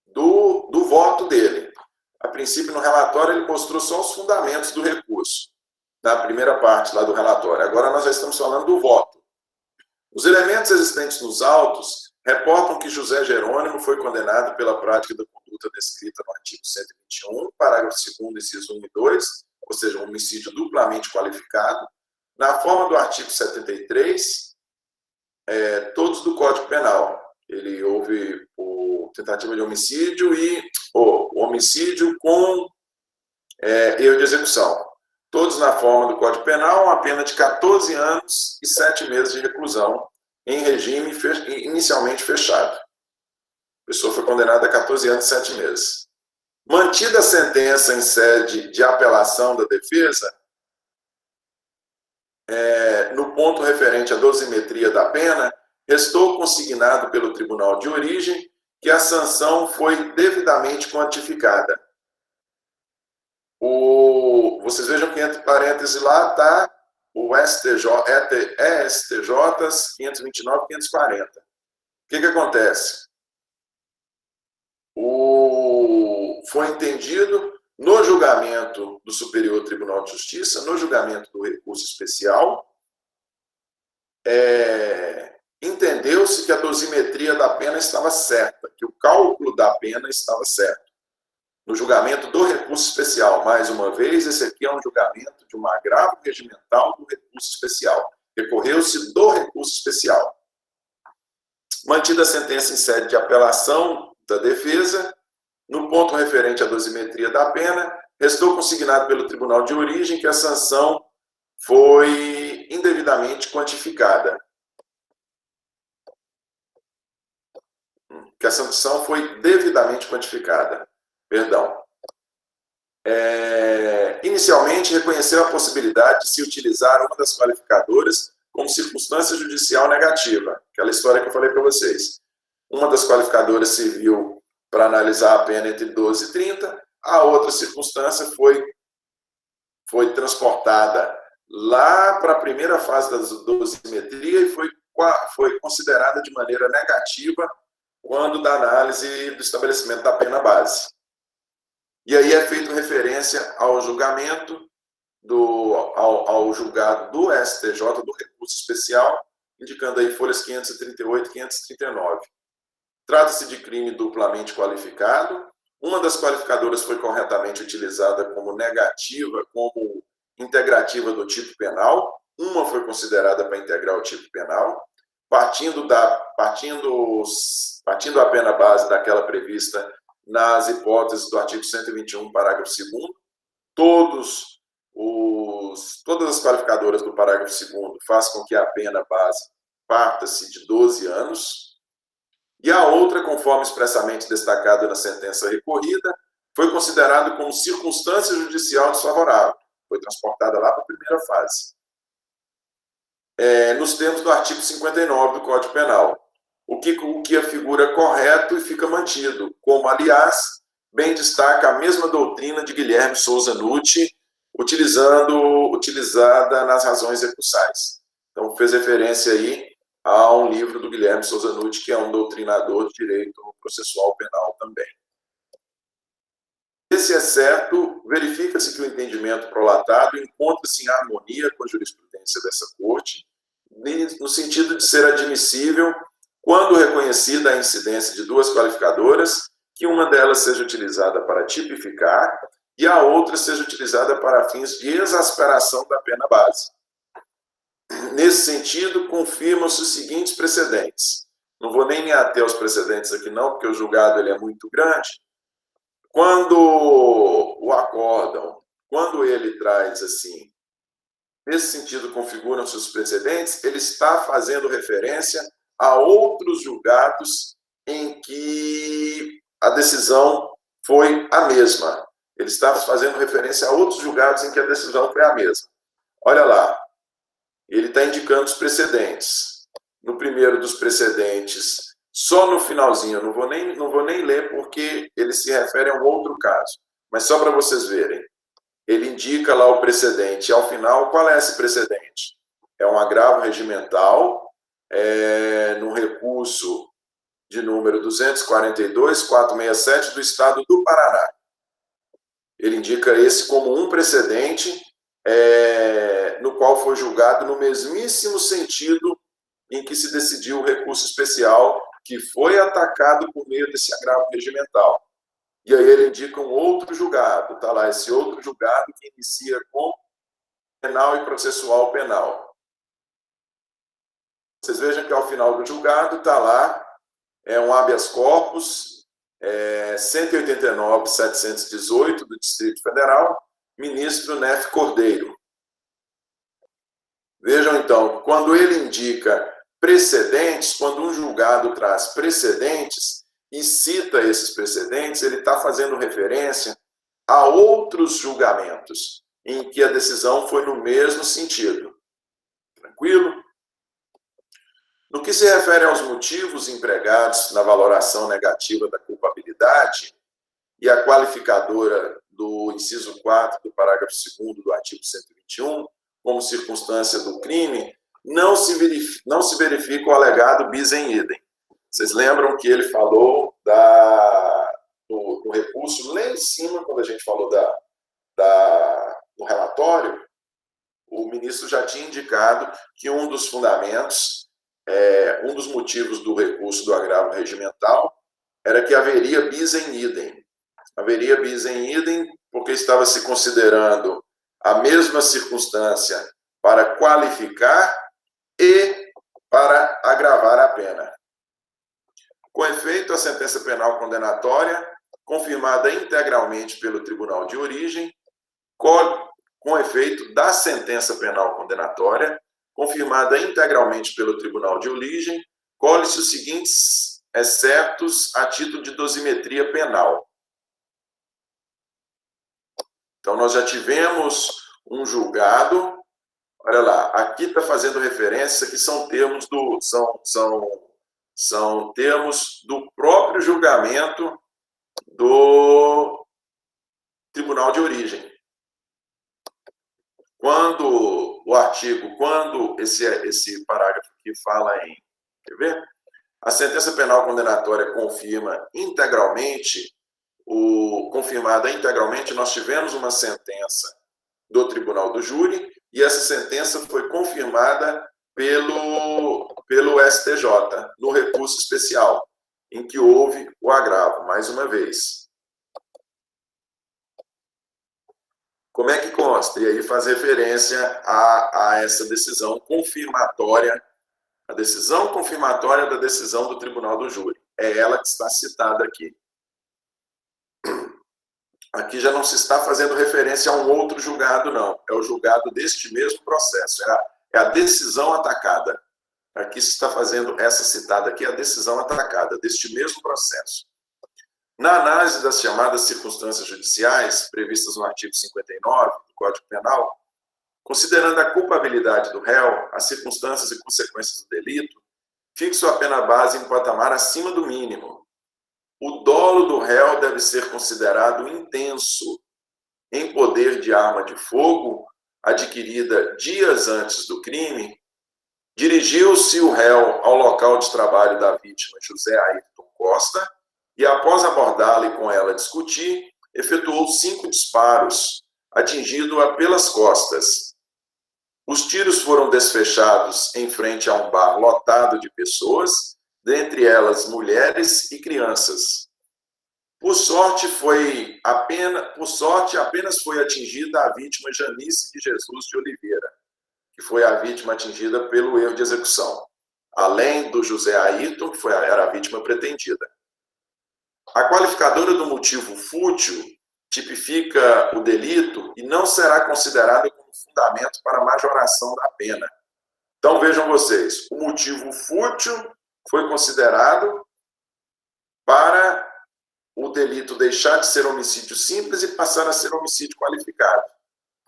Speaker 1: do voto dele. A princípio, no relatório, ele mostrou só os fundamentos do recurso, na primeira parte lá do relatório. Agora nós já estamos falando do voto. Os elementos existentes nos autos reportam que José Jerônimo foi condenado pela prática da conduta descrita no artigo 121, parágrafo 2º, inciso 1 e 2, ou seja, um homicídio duplamente qualificado, na forma do artigo 73, todos do Código Penal. Houve tentativa de homicídio e o homicídio com erro de execução. Todos na forma do Código Penal, uma pena de 14 anos e 7 meses de reclusão, em regime inicialmente fechado. A pessoa foi condenada a 14 anos e 7 meses. Mantida a sentença em sede de apelação da defesa, no ponto referente à dosimetria da pena, restou consignado pelo tribunal de origem que a sanção foi devidamente quantificada. Vocês vejam que entre parênteses lá está o ESTJ 529 e 540. O que acontece? Foi entendido no julgamento do Superior Tribunal de Justiça, no julgamento do recurso especial, entendeu-se que a dosimetria da pena estava certa, que o cálculo da pena estava certo. No julgamento do recurso especial, mais uma vez, esse aqui é um julgamento de um agravo regimental do recurso especial. Recorreu-se do recurso especial. Mantida a sentença em sede de apelação da defesa, no ponto referente à dosimetria da pena, restou consignado pelo tribunal de origem que a sanção foi indevidamente quantificada. Que a sanção foi devidamente quantificada. Perdão. Inicialmente, reconheceu a possibilidade de se utilizar uma das qualificadoras como circunstância judicial negativa, aquela história que eu falei para vocês. Uma das qualificadoras serviu para analisar a pena entre 12 e 30, a outra circunstância foi transportada lá para a primeira fase da dosimetria e foi considerada de maneira negativa quando da análise do estabelecimento da pena base. E aí é feito referência ao julgamento, ao julgado do STJ, do recurso especial, indicando aí folhas 538 e 539. Trata-se de crime duplamente qualificado. Uma das qualificadoras foi corretamente utilizada como negativa, como integrativa do tipo penal. Uma foi considerada para integrar o tipo penal. Partindo a pena base daquela prevista nas hipóteses do artigo 121, parágrafo 2º, todas as qualificadoras do parágrafo 2º fazem com que a pena base parta-se de 12 anos, e a outra, conforme expressamente destacado na sentença recorrida, foi considerado como circunstância judicial desfavorável. Foi transportada lá para a primeira fase. Nos termos do artigo 59 do Código Penal. O que afigura correto e fica mantido, como, aliás, bem destaca a mesma doutrina de Guilherme Souza Nutti, utilizada nas razões recursais. Então, fez referência aí a um livro do Guilherme Souza Nutti, que é um doutrinador de direito processual penal também. Se é certo, verifica-se que o entendimento prolatado encontra-se em harmonia com a jurisprudência dessa corte, no sentido de ser admissível, quando reconhecida a incidência de duas qualificadoras, que uma delas seja utilizada para tipificar e a outra seja utilizada para fins de exasperação da pena base. Nesse sentido, confirmam-se os seguintes precedentes. Não vou nem me ater aos precedentes aqui não, porque o julgado ele é muito grande. Quando o acórdão, quando ele traz assim, nesse sentido configuram-se os precedentes, ele está fazendo referência a outros julgados em que a decisão foi a mesma. Ele está fazendo referência a outros julgados em que a decisão foi a mesma. Olha lá, ele está indicando os precedentes. No primeiro dos precedentes, só no finalzinho, eu não vou nem ler porque ele se refere a um outro caso, mas só para vocês verem. Ele indica lá o precedente. E ao final, qual é esse precedente? É um agravo regimental, no recurso de número 242.467 do Estado do Paraná. Ele indica esse como um precedente no qual foi julgado no mesmíssimo sentido em que se decidiu o recurso especial que foi atacado por meio desse agravo regimental. E aí ele indica um outro julgado, está lá esse outro julgado que inicia com penal e processual penal. Vocês vejam que ao final do julgado está lá, um habeas corpus 189.718 do Distrito Federal, ministro Nefe Cordeiro. Vejam então, quando ele indica precedentes, quando um julgado traz precedentes e cita esses precedentes, ele está fazendo referência a outros julgamentos em que a decisão foi no mesmo sentido. Tranquilo? No que se refere aos motivos empregados na valoração negativa da culpabilidade e a qualificadora do inciso 4 do parágrafo 2º do artigo 121, como circunstância do crime, não se verifica o alegado bis em idem. Vocês lembram que ele falou do recurso lá em cima, quando a gente falou do relatório, o ministro já tinha indicado que um dos fundamentos, um dos motivos do recurso do agravo regimental era que haveria bis em idem. Haveria bis em idem porque estava se considerando a mesma circunstância para qualificar e para agravar a pena. Com efeito, a sentença penal condenatória, confirmada integralmente pelo tribunal de origem, com efeito da sentença penal condenatória, confirmada integralmente pelo tribunal de origem, colhe-se os seguintes excertos a título de dosimetria penal. Então, nós já tivemos um julgado, olha lá, aqui está fazendo referência, que são termos são termos do próprio julgamento do tribunal de origem. Quando esse parágrafo aqui fala em, quer ver? A sentença penal condenatória confirma integralmente, confirmada integralmente, nós tivemos uma sentença do tribunal do júri, e essa sentença foi confirmada pelo STJ, no recurso especial, em que houve o agravo, mais uma vez. Como é que consta? E aí faz referência a essa decisão confirmatória, a decisão confirmatória da decisão do tribunal do júri. É ela que está citada aqui. Aqui já não se está fazendo referência a um outro julgado, não. É o julgado deste mesmo processo. É a decisão atacada. Aqui se está fazendo essa citada aqui, a decisão atacada deste mesmo processo. Na análise das chamadas circunstâncias judiciais, previstas no artigo 59 do Código Penal, considerando a culpabilidade do réu, as circunstâncias e consequências do delito, fixo a pena base em patamar acima do mínimo. O dolo do réu deve ser considerado intenso, em poder de arma de fogo, adquirida dias antes do crime. Dirigiu-se o réu ao local de trabalho da vítima, José Ayrton Costa, e após abordá-la e com ela discutir, efetuou 5 disparos, atingindo-a pelas costas. Os tiros foram desfechados em frente a um bar lotado de pessoas, dentre elas mulheres e crianças. Por sorte, apenas foi atingida a vítima Janice de Jesus de Oliveira, que foi a vítima atingida pelo erro de execução, além do José Ayrton, que era a vítima pretendida. A qualificadora do motivo fútil tipifica o delito e não será considerada como fundamento para a majoração da pena. Então, vejam vocês, o motivo fútil foi considerado para o delito deixar de ser homicídio simples e passar a ser homicídio qualificado.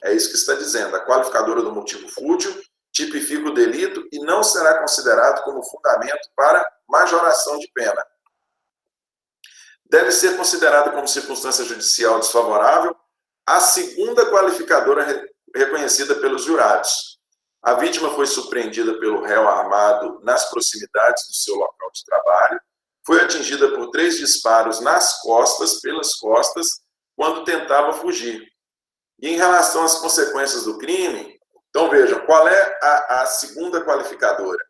Speaker 1: É isso que está dizendo. A qualificadora do motivo fútil tipifica o delito e não será considerado como fundamento para majoração de pena. Deve ser considerada como circunstância judicial desfavorável a segunda qualificadora reconhecida pelos jurados. A vítima foi surpreendida pelo réu armado nas proximidades do seu local de trabalho, foi atingida por 3 disparos nas costas, pelas costas, quando tentava fugir. E em relação às consequências do crime, então vejam, qual é a segunda qualificadora?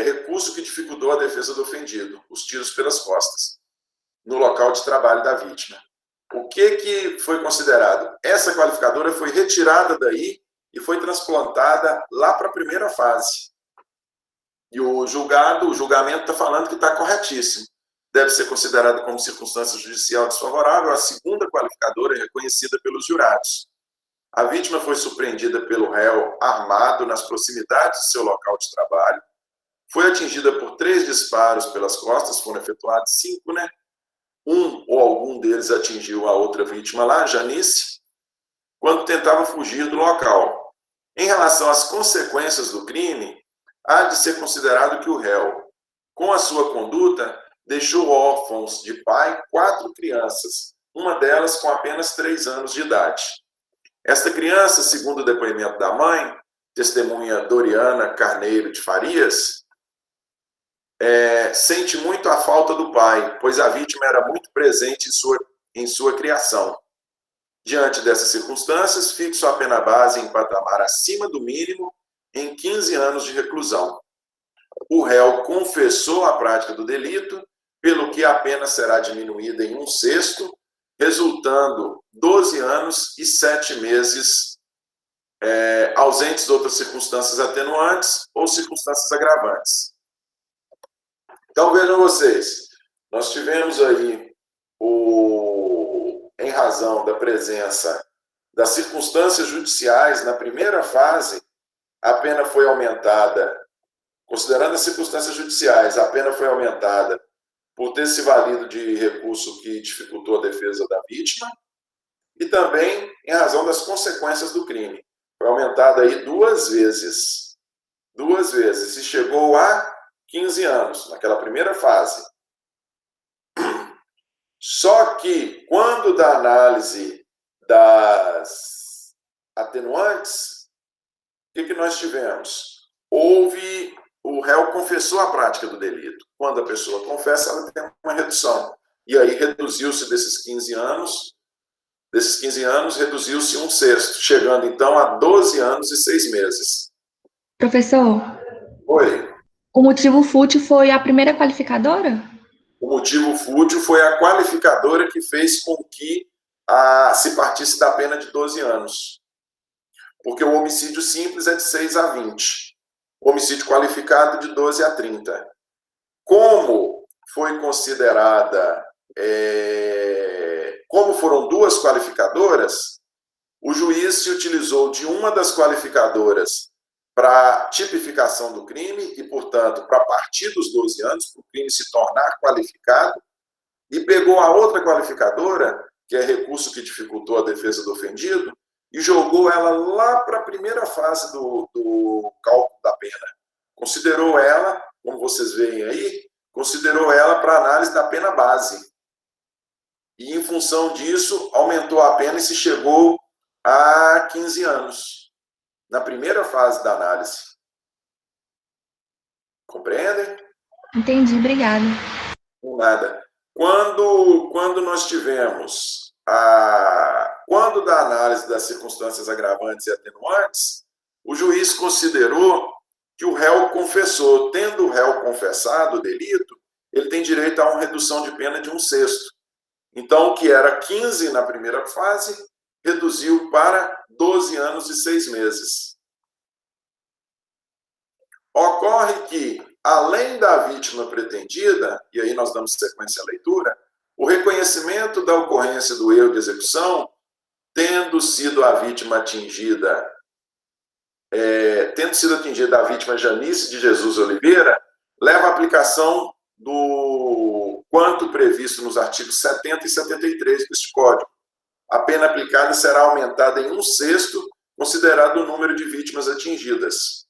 Speaker 1: Recurso que dificultou a defesa do ofendido, os tiros pelas costas, no local de trabalho da vítima. O que foi considerado? Essa qualificadora foi retirada daí e foi transplantada lá para a primeira fase. E o julgamento está falando que está corretíssimo. Deve ser considerada como circunstância judicial desfavorável a segunda qualificadora reconhecida pelos jurados. A vítima foi surpreendida pelo réu armado nas proximidades do seu local de trabalho, foi atingida por 3 disparos pelas costas, foram efetuados 5, né? Um ou algum deles atingiu a outra vítima lá, Janice, quando tentava fugir do local. Em relação às consequências do crime, há de ser considerado que o réu, com a sua conduta, deixou órfãos de pai 4 crianças, uma delas com apenas 3 anos de idade. Esta criança, segundo o depoimento da mãe, testemunha Doriana Carneiro de Farias, sente muito a falta do pai, pois a vítima era muito presente em sua criação. Diante dessas circunstâncias, fixo a pena base em patamar acima do mínimo em 15 anos de reclusão. O réu confessou a prática do delito, pelo que a pena será diminuída em 1/6, resultando 12 anos e 7 meses, ausentes outras circunstâncias atenuantes ou circunstâncias agravantes. Então, vejam vocês, nós tivemos aí, em razão da presença das circunstâncias judiciais, na primeira fase, a pena foi aumentada, considerando as circunstâncias judiciais, a pena foi aumentada por ter se valido de recurso que dificultou a defesa da vítima, e também em razão das consequências do crime. Foi aumentada aí 2 vezes. 2 vezes. E chegou a 15 anos, naquela primeira fase. Só que, quando da análise das atenuantes, o que nós tivemos? O réu confessou a prática do delito. Quando a pessoa confessa, ela tem uma redução. E aí reduziu-se desses 15 anos, reduziu-se 1/6, chegando então a 12 anos e 6 meses.
Speaker 2: Professor?
Speaker 1: Oi.
Speaker 2: O motivo fútil foi a primeira qualificadora?
Speaker 1: O motivo fútil foi a qualificadora que fez com que se partisse da pena de 12 anos. Porque o homicídio simples é de 6 a 20. O homicídio qualificado de 12 a 30. Como foi considerada, como foram 2 qualificadoras, o juiz se utilizou de uma das qualificadoras para tipificação do crime e, portanto, para partir dos 12 anos, para o crime se tornar qualificado, e pegou a outra qualificadora, que é recurso que dificultou a defesa do ofendido, e jogou ela lá para a primeira fase do cálculo da pena. Considerou ela, como vocês veem aí, considerou ela para análise da pena base. E, em função disso, aumentou a pena e se chegou a 15 anos, na primeira fase da análise. Compreendem?
Speaker 2: Entendi, obrigada.
Speaker 1: Por nada. Quando nós tivemos quando da análise das circunstâncias agravantes e atenuantes, o juiz considerou que o réu confessou. Tendo o réu confessado o delito, ele tem direito a uma redução de pena de 1/6. Então, o que era 15 na primeira fase, reduziu para 12 anos e 6 meses. Ocorre que, além da vítima pretendida, e aí nós damos sequência à leitura, o reconhecimento da ocorrência do erro de execução, tendo sido a vítima atingida, a vítima Janice de Jesus Oliveira, leva à aplicação do quanto previsto nos artigos 70 e 73 deste Código. A pena aplicada será aumentada em 1/6, considerado o número de vítimas atingidas.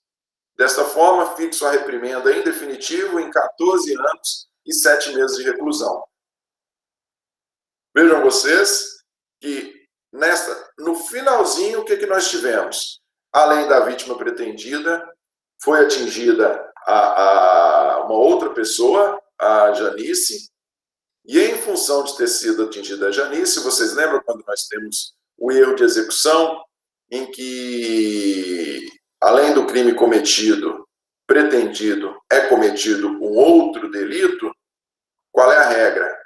Speaker 1: Desta forma, fixo a reprimenda em definitivo em 14 anos e 7 meses de reclusão. Vejam vocês que no finalzinho, o que nós tivemos? Além da vítima pretendida, foi atingida uma outra pessoa, a Janice, e em função de ter sido atingida a Janice, vocês lembram quando nós temos o erro de execução, em que, além do crime cometido, pretendido, é cometido um outro delito? Qual é a regra?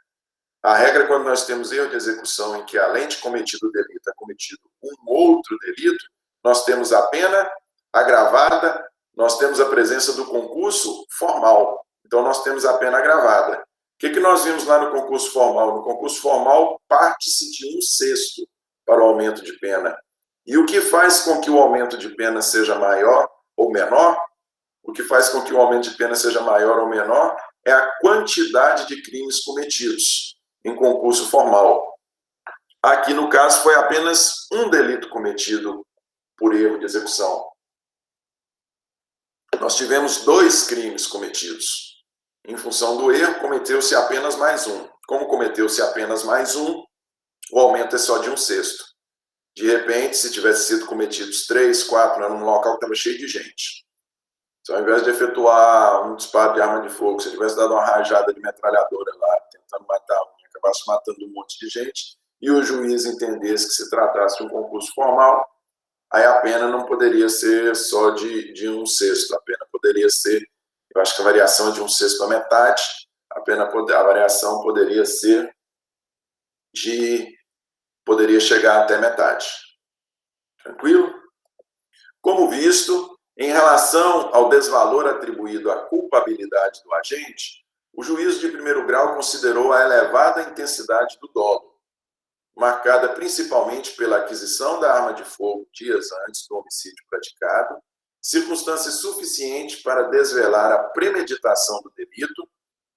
Speaker 1: A regra, quando nós temos erro de execução em que, além de cometido o delito, é cometido um outro delito, nós temos a pena agravada, nós temos a presença do concurso formal. Então, nós temos a pena agravada. O que nós vimos lá no concurso formal? No concurso formal, parte-se de 1/6 para o aumento de pena. E o que faz com que o aumento de pena seja maior ou menor? O que faz com que o aumento de pena seja maior ou menor é a quantidade de crimes cometidos em concurso formal. Aqui, no caso, foi apenas um delito cometido por erro de execução. Nós tivemos 2 crimes cometidos. Em função do erro, cometeu-se apenas mais um. Como cometeu-se apenas mais um, o aumento é só de 1/6. De repente, se tivesse sido cometidos 3, 4, era num local que estava cheio de gente. Então, ao invés de efetuar um disparo de arma de fogo, se tivesse dado uma rajada de metralhadora lá, tentando matar um, acabasse matando um monte de gente, e o juiz entendesse que se tratasse de um concurso formal, aí a pena não poderia ser só de 1/6. A pena poderia ser, eu acho que a variação é de 1/6 para metade, a variação poderia ser poderia chegar até metade. Tranquilo? Como visto, em relação ao desvalor atribuído à culpabilidade do agente, o juízo de primeiro grau considerou a elevada intensidade do dolo, marcada principalmente pela aquisição da arma de fogo dias antes do homicídio praticado, circunstância suficiente para desvelar a premeditação do delito,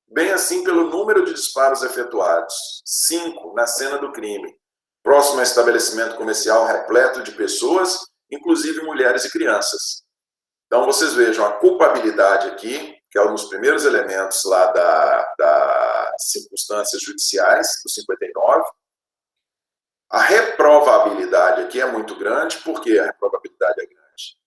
Speaker 1: bem assim pelo número de disparos efetuados, 5 na cena do crime, próximo a estabelecimento comercial repleto de pessoas, inclusive mulheres e crianças. Então, vocês vejam a culpabilidade aqui, que é um dos primeiros elementos lá das circunstâncias judiciais, do 59. A reprovabilidade aqui é muito grande. Por que a reprovabilidade é grande?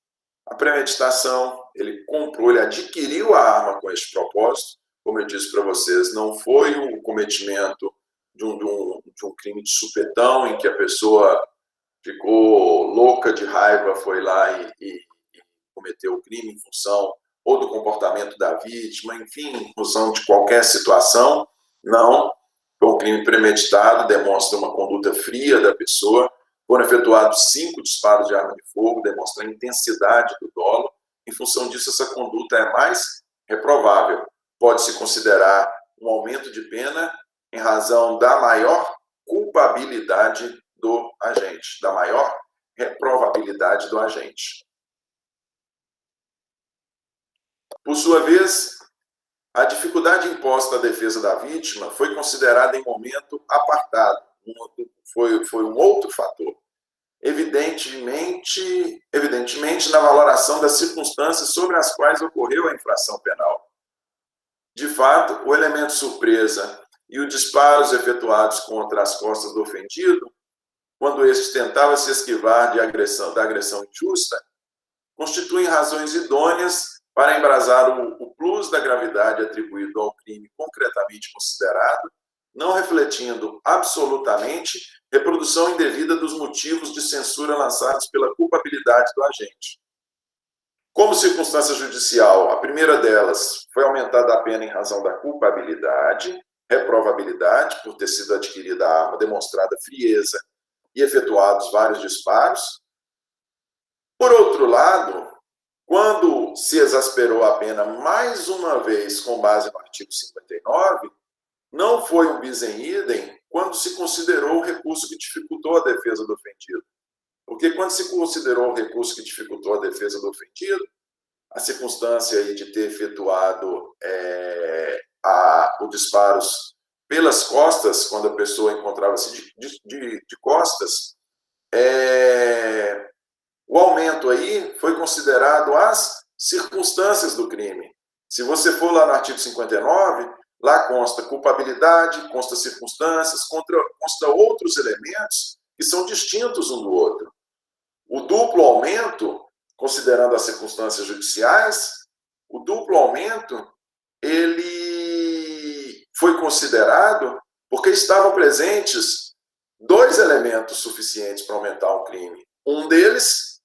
Speaker 1: A premeditação, ele comprou, ele adquiriu a arma com este propósito. Como eu disse para vocês, não foi o cometimento de um crime de supetão, em que a pessoa ficou louca de raiva, foi lá e cometeu o crime em função ou do comportamento da vítima, enfim, em função de qualquer situação. Não, foi um crime premeditado, demonstra uma conduta fria da pessoa. Foram efetuados 5 disparos de arma de fogo, demonstra a intensidade do dolo. Em função disso, essa conduta é mais reprovável. Pode-se considerar um aumento de pena em razão da maior culpabilidade do agente, da maior reprovabilidade do agente. Por sua vez, A dificuldade imposta à defesa da vítima foi considerada em momento apartado, foi um outro fator. Evidentemente, na valoração das circunstâncias sobre as quais ocorreu a infração penal. De fato, o elemento surpresa e os disparos efetuados contra as costas do ofendido, quando este tentava se esquivar da agressão injusta, constituem razões idôneas para embasar o plus da gravidade atribuído ao crime concretamente considerado, não refletindo absolutamente reprodução indevida dos motivos de censura lançados pela culpabilidade do agente. Como circunstância judicial, a primeira delas foi aumentada a pena em razão da culpabilidade, reprovabilidade, por ter sido adquirida a arma, demonstrada frieza e efetuados vários disparos. Por outro lado, quando se exasperou a pena mais uma vez com base no artigo 59, não foi um bis em idem quando se considerou o recurso que dificultou a defesa do ofendido. Porque quando se considerou o recurso que dificultou a defesa do ofendido, a circunstância aí de ter efetuado os disparos pelas costas, quando a pessoa encontrava-se de costas, o aumento aí foi considerado as circunstâncias do crime. Se você for lá no artigo 59, lá consta culpabilidade, consta circunstâncias, consta outros elementos que são distintos um do outro. O duplo aumento, considerando as circunstâncias judiciais, o duplo aumento, ele foi considerado porque estavam presentes dois elementos suficientes para aumentar um crime. Um deles,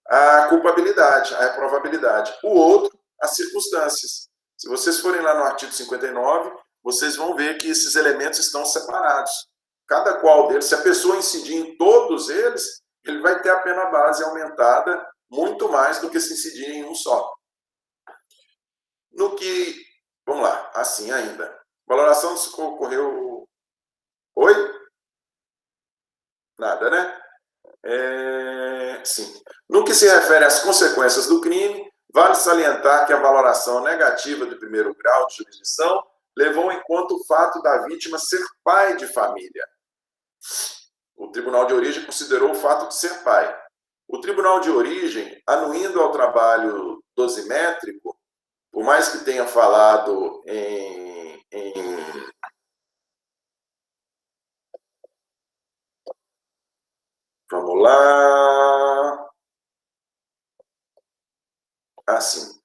Speaker 1: a culpabilidade, a reprovabilidade. O outro, as circunstâncias. Se vocês forem lá no artigo 59, vocês vão ver que esses elementos estão separados. Cada qual deles, se a pessoa incidir em todos eles, ele vai ter a pena base aumentada muito mais do que se incidir em um só. No que, vamos lá, assim ainda. Valoração se ocorreu... Oi? Nada, né? Sim. No que se refere às consequências do crime, vale salientar que a valoração negativa do primeiro grau de jurisdição levou em conta o fato da vítima ser pai de família. O tribunal de origem considerou o fato de ser pai. O tribunal de origem, anuindo ao trabalho dosimétrico, por mais que tenha falado Vamos lá. Assim.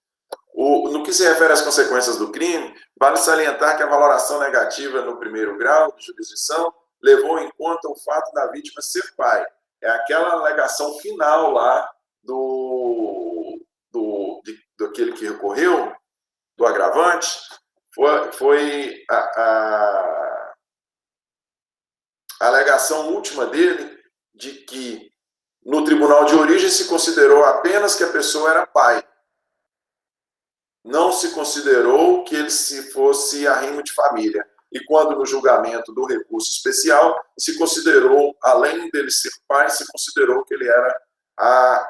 Speaker 1: No que se refere às consequências do crime, vale salientar que a valoração negativa no primeiro grau de jurisdição levou em conta o fato da vítima ser pai. É aquela alegação final lá daquele que recorreu, do agravante, foi a alegação última dele de que no tribunal de origem se considerou apenas que a pessoa era pai. Não se considerou que ele se fosse arrimo de família. E quando no julgamento do recurso especial se considerou, além dele ser pai, se considerou que ele era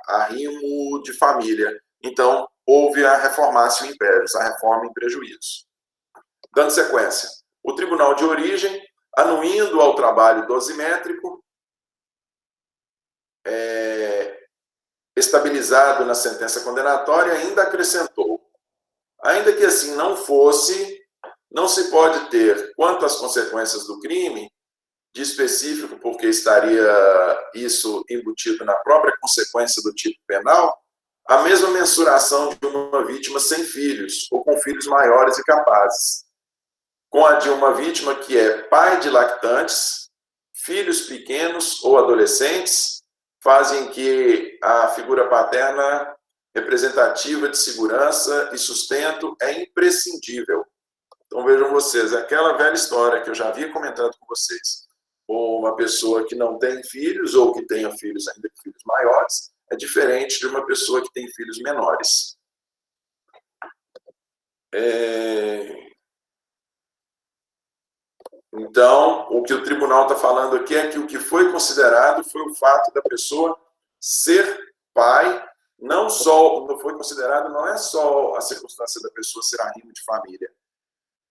Speaker 1: arrimo de família. Então, houve a reformatio imperis, a reforma em prejuízo. Dando sequência, o tribunal de origem, anuindo ao trabalho dosimétrico, estabilizado na sentença condenatória, ainda acrescentou: ainda que assim não fosse, não se pode ter, quanto às consequências do crime, de específico, porque estaria isso embutido na própria consequência do tipo penal, a mesma mensuração de uma vítima sem filhos, ou com filhos maiores e capazes, com a de uma vítima que é pai de lactantes, filhos pequenos ou adolescentes, fazem que a figura paterna representativa de segurança e sustento é imprescindível. Então vejam vocês, aquela velha história que eu já havia comentado com vocês, ou uma pessoa que não tem filhos, ou que tenha filhos ainda que filhos maiores, é diferente de uma pessoa que tem filhos menores. Então, o que o tribunal está falando aqui é que o que foi considerado foi o fato da pessoa ser pai não foi considerado, não é só a circunstância da pessoa ser arrimo de família.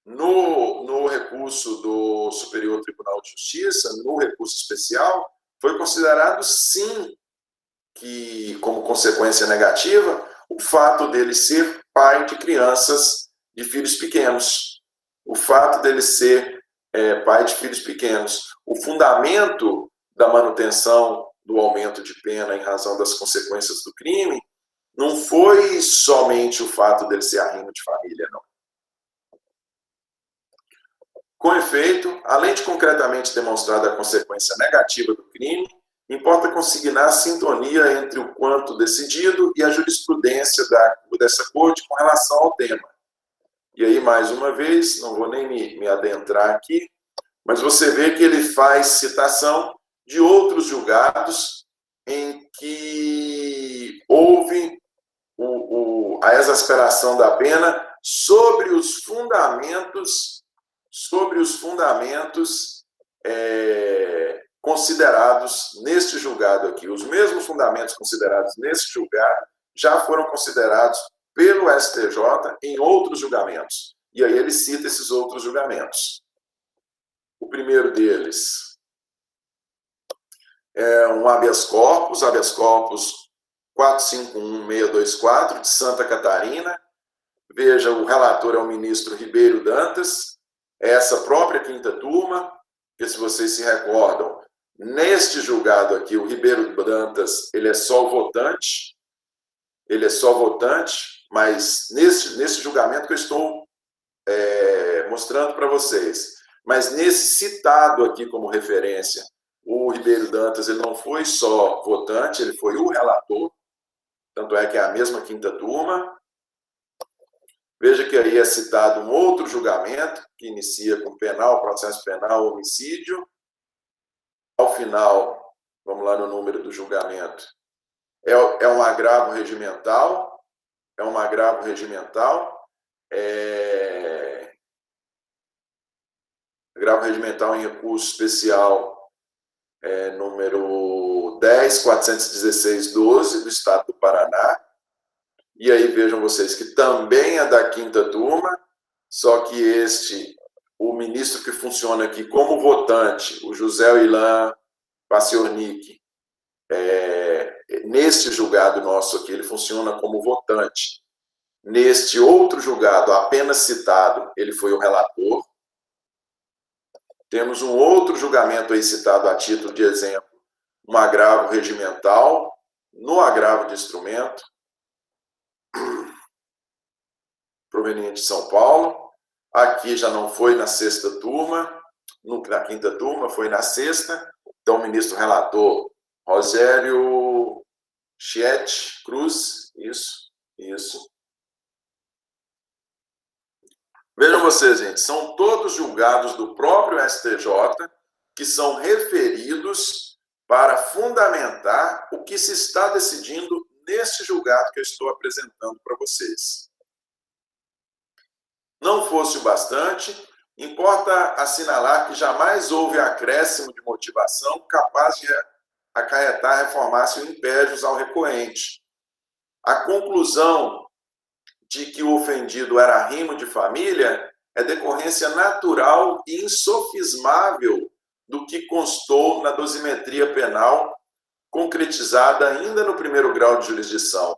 Speaker 1: No recurso do Superior Tribunal de Justiça, no recurso especial, foi considerado, sim, que, como consequência negativa, o fato dele ser pai de crianças, de filhos pequenos. O fato dele ser pai de filhos pequenos. O fundamento da manutenção do aumento de pena em razão das consequências do crime não foi somente o fato dele ser arrimo de família, não. Com efeito, além de concretamente demonstrada a consequência negativa do crime, importa consignar a sintonia entre o quanto decidido e a jurisprudência dessa corte com relação ao tema. E aí, mais uma vez, não vou nem me adentrar aqui, mas você vê que ele faz citação de outros julgados em que houve a exasperação da pena sobre os fundamentos considerados neste julgado aqui. Os mesmos fundamentos considerados neste julgado já foram considerados pelo STJ em outros julgamentos. E aí ele cita esses outros julgamentos. O primeiro deles é um habeas corpus 451-624, de Santa Catarina. Veja, o relator é o ministro Ribeiro Dantas, é essa própria quinta turma, que, se vocês se recordam, neste julgado aqui, o Ribeiro Dantas, ele é só votante, mas nesse julgamento que eu estou mostrando para vocês, mas nesse citado aqui como referência, o Ribeiro Dantas, ele não foi só votante, ele foi o relator, tanto é que é a mesma quinta turma. Veja que aí é citado um outro julgamento, que inicia com penal, processo penal, homicídio. Ao final, vamos lá no número do julgamento, é um agravo regimental, agravo regimental em recurso especial número 10.416/12 do Estado do Paraná. E aí vejam vocês que também é da quinta turma, só que o ministro que funciona aqui como votante, o José Ilan Paciornik, neste julgado nosso aqui, ele funciona como votante. Neste outro julgado, apenas citado, ele foi o relator. Temos um outro julgamento aí citado a título de exemplo, um agravo regimental, no agravo de instrumento, proveniente de São Paulo. Aqui já não foi na sexta turma, na quinta turma, foi na sexta. Então, o ministro relator Rogério Chiet Cruz, isso. Vejam vocês, gente, são todos julgados do próprio STJ que são referidos para fundamentar o que se está decidindo neste julgado que eu estou apresentando para vocês. Não fosse o bastante, importa assinalar que jamais houve acréscimo de motivação capaz de acarretar reformácio impérios ao recorrente. A conclusão de que o ofendido era arrimo de família é decorrência natural e insofismável do que constou na dosimetria penal, concretizada ainda no primeiro grau de jurisdição,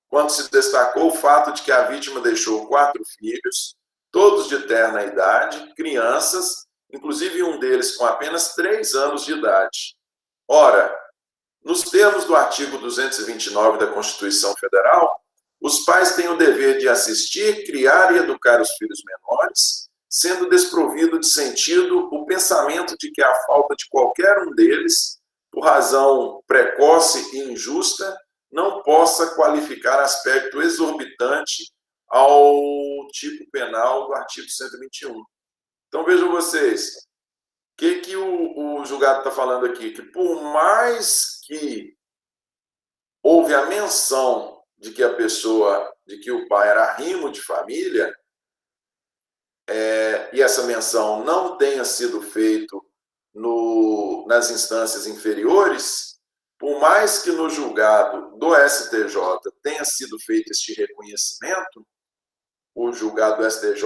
Speaker 1: quando se destacou o fato de que a vítima deixou 4 filhos, todos de terna idade, crianças, inclusive um deles com apenas 3 anos de idade. Ora, nos termos do artigo 229 da Constituição Federal, os pais têm o dever de assistir, criar e educar os filhos menores, sendo desprovido de sentido o pensamento de que a falta de qualquer um deles, por razão precoce e injusta, não possa qualificar aspecto exorbitante ao tipo penal do artigo 121. Então, vejam vocês, o que o julgado está falando aqui? Que por mais que houve a menção de que o pai era arrimo de família, e essa menção não tenha sido feita nas instâncias inferiores, por mais que no julgado do STJ tenha sido feito este reconhecimento, o julgado do STJ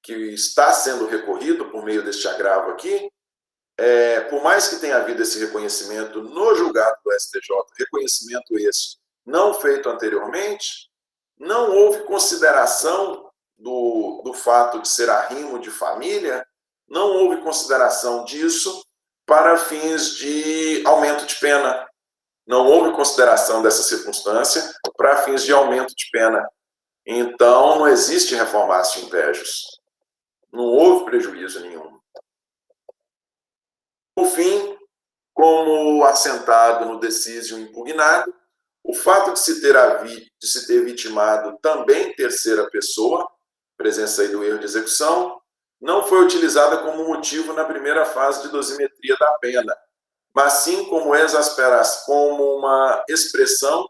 Speaker 1: que está sendo recorrido por meio deste agravo aqui, por mais que tenha havido esse reconhecimento no julgado do STJ, reconhecimento esse não feito anteriormente, não houve consideração do fato de ser arrimo de família, não houve consideração disso para fins de aumento de pena. Não houve consideração dessa circunstância para fins de aumento de pena. Então, não existe reformatio impejus. Não houve prejuízo nenhum. Por fim, como assentado no decisio impugnado, o fato de se ter vitimado também terceira pessoa, presença aí do erro de execução, não foi utilizada como motivo na primeira fase de dosimetria da pena, mas sim como exasperação, como uma expressão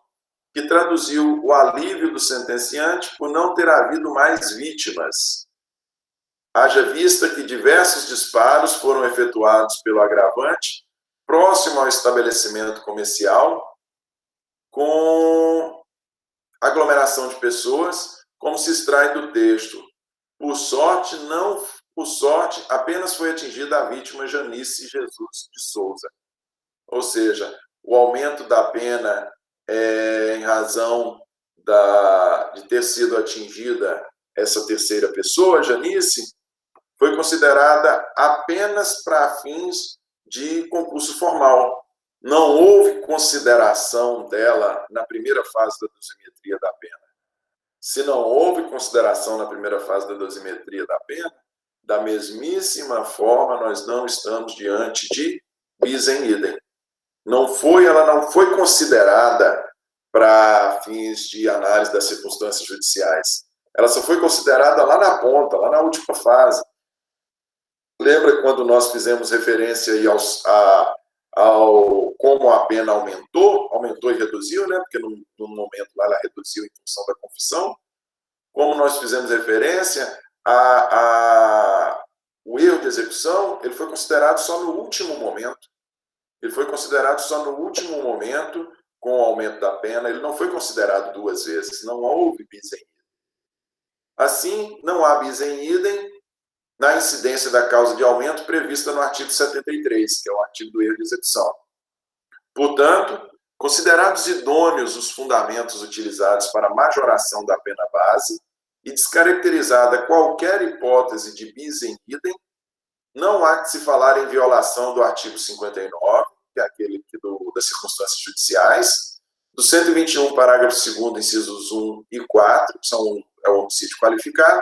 Speaker 1: que traduziu o alívio do sentenciante por não ter havido mais vítimas. Haja vista que diversos disparos foram efetuados pelo agravante próximo ao estabelecimento comercial, com aglomeração de pessoas, como se extrai do texto. Por sorte, apenas foi atingida a vítima Janice Jesus de Souza. Ou seja, o aumento da pena em razão de ter sido atingida essa terceira pessoa, Janice, foi considerada apenas para fins de concurso formal. Não houve consideração dela na primeira fase da dosimetria da pena. Se não houve consideração na primeira fase da dosimetria da pena, da mesmíssima forma, nós não estamos diante de bis in idem. Ela não foi considerada para fins de análise das circunstâncias judiciais. Ela só foi considerada lá na ponta, lá na última fase. Lembra quando nós fizemos referência aí ao como a pena aumentou e reduziu, né? Porque no momento lá ela reduziu em função da confissão. Como nós fizemos referência, o erro de execução, ele foi considerado só no último momento. Ele foi considerado só no último momento, com o aumento da pena. Ele não foi considerado duas vezes. Não houve bis in idem. Assim, não há bis in idem na incidência da causa de aumento prevista no artigo 73, que é o artigo do erro de execução. Portanto, considerados idôneos os fundamentos utilizados para a majoração da pena base e descaracterizada qualquer hipótese de bis in idem, não há que se falar em violação do artigo 59, que é aquele das circunstâncias judiciais, do 121, parágrafo 2º, incisos 1 e 4, que é o homicídio qualificado,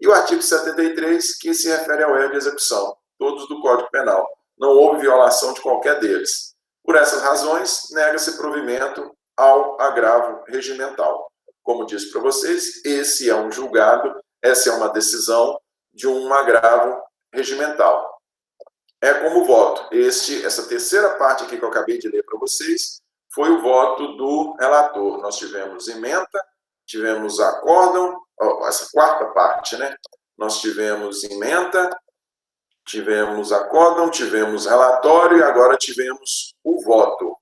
Speaker 1: e o artigo 73, que se refere ao erro de execução, todos do Código Penal. Não houve violação de qualquer deles. Por essas razões, nega-se provimento ao agravo regimental. Como disse para vocês, esse é um julgado, essa é uma decisão de um agravo regimental. É como voto. Essa terceira parte aqui que eu acabei de ler para vocês foi o voto do relator. Nós tivemos ementa, tivemos acórdão, essa quarta parte, né? Nós tivemos ementa, tivemos acórdão, tivemos relatório e agora tivemos o voto.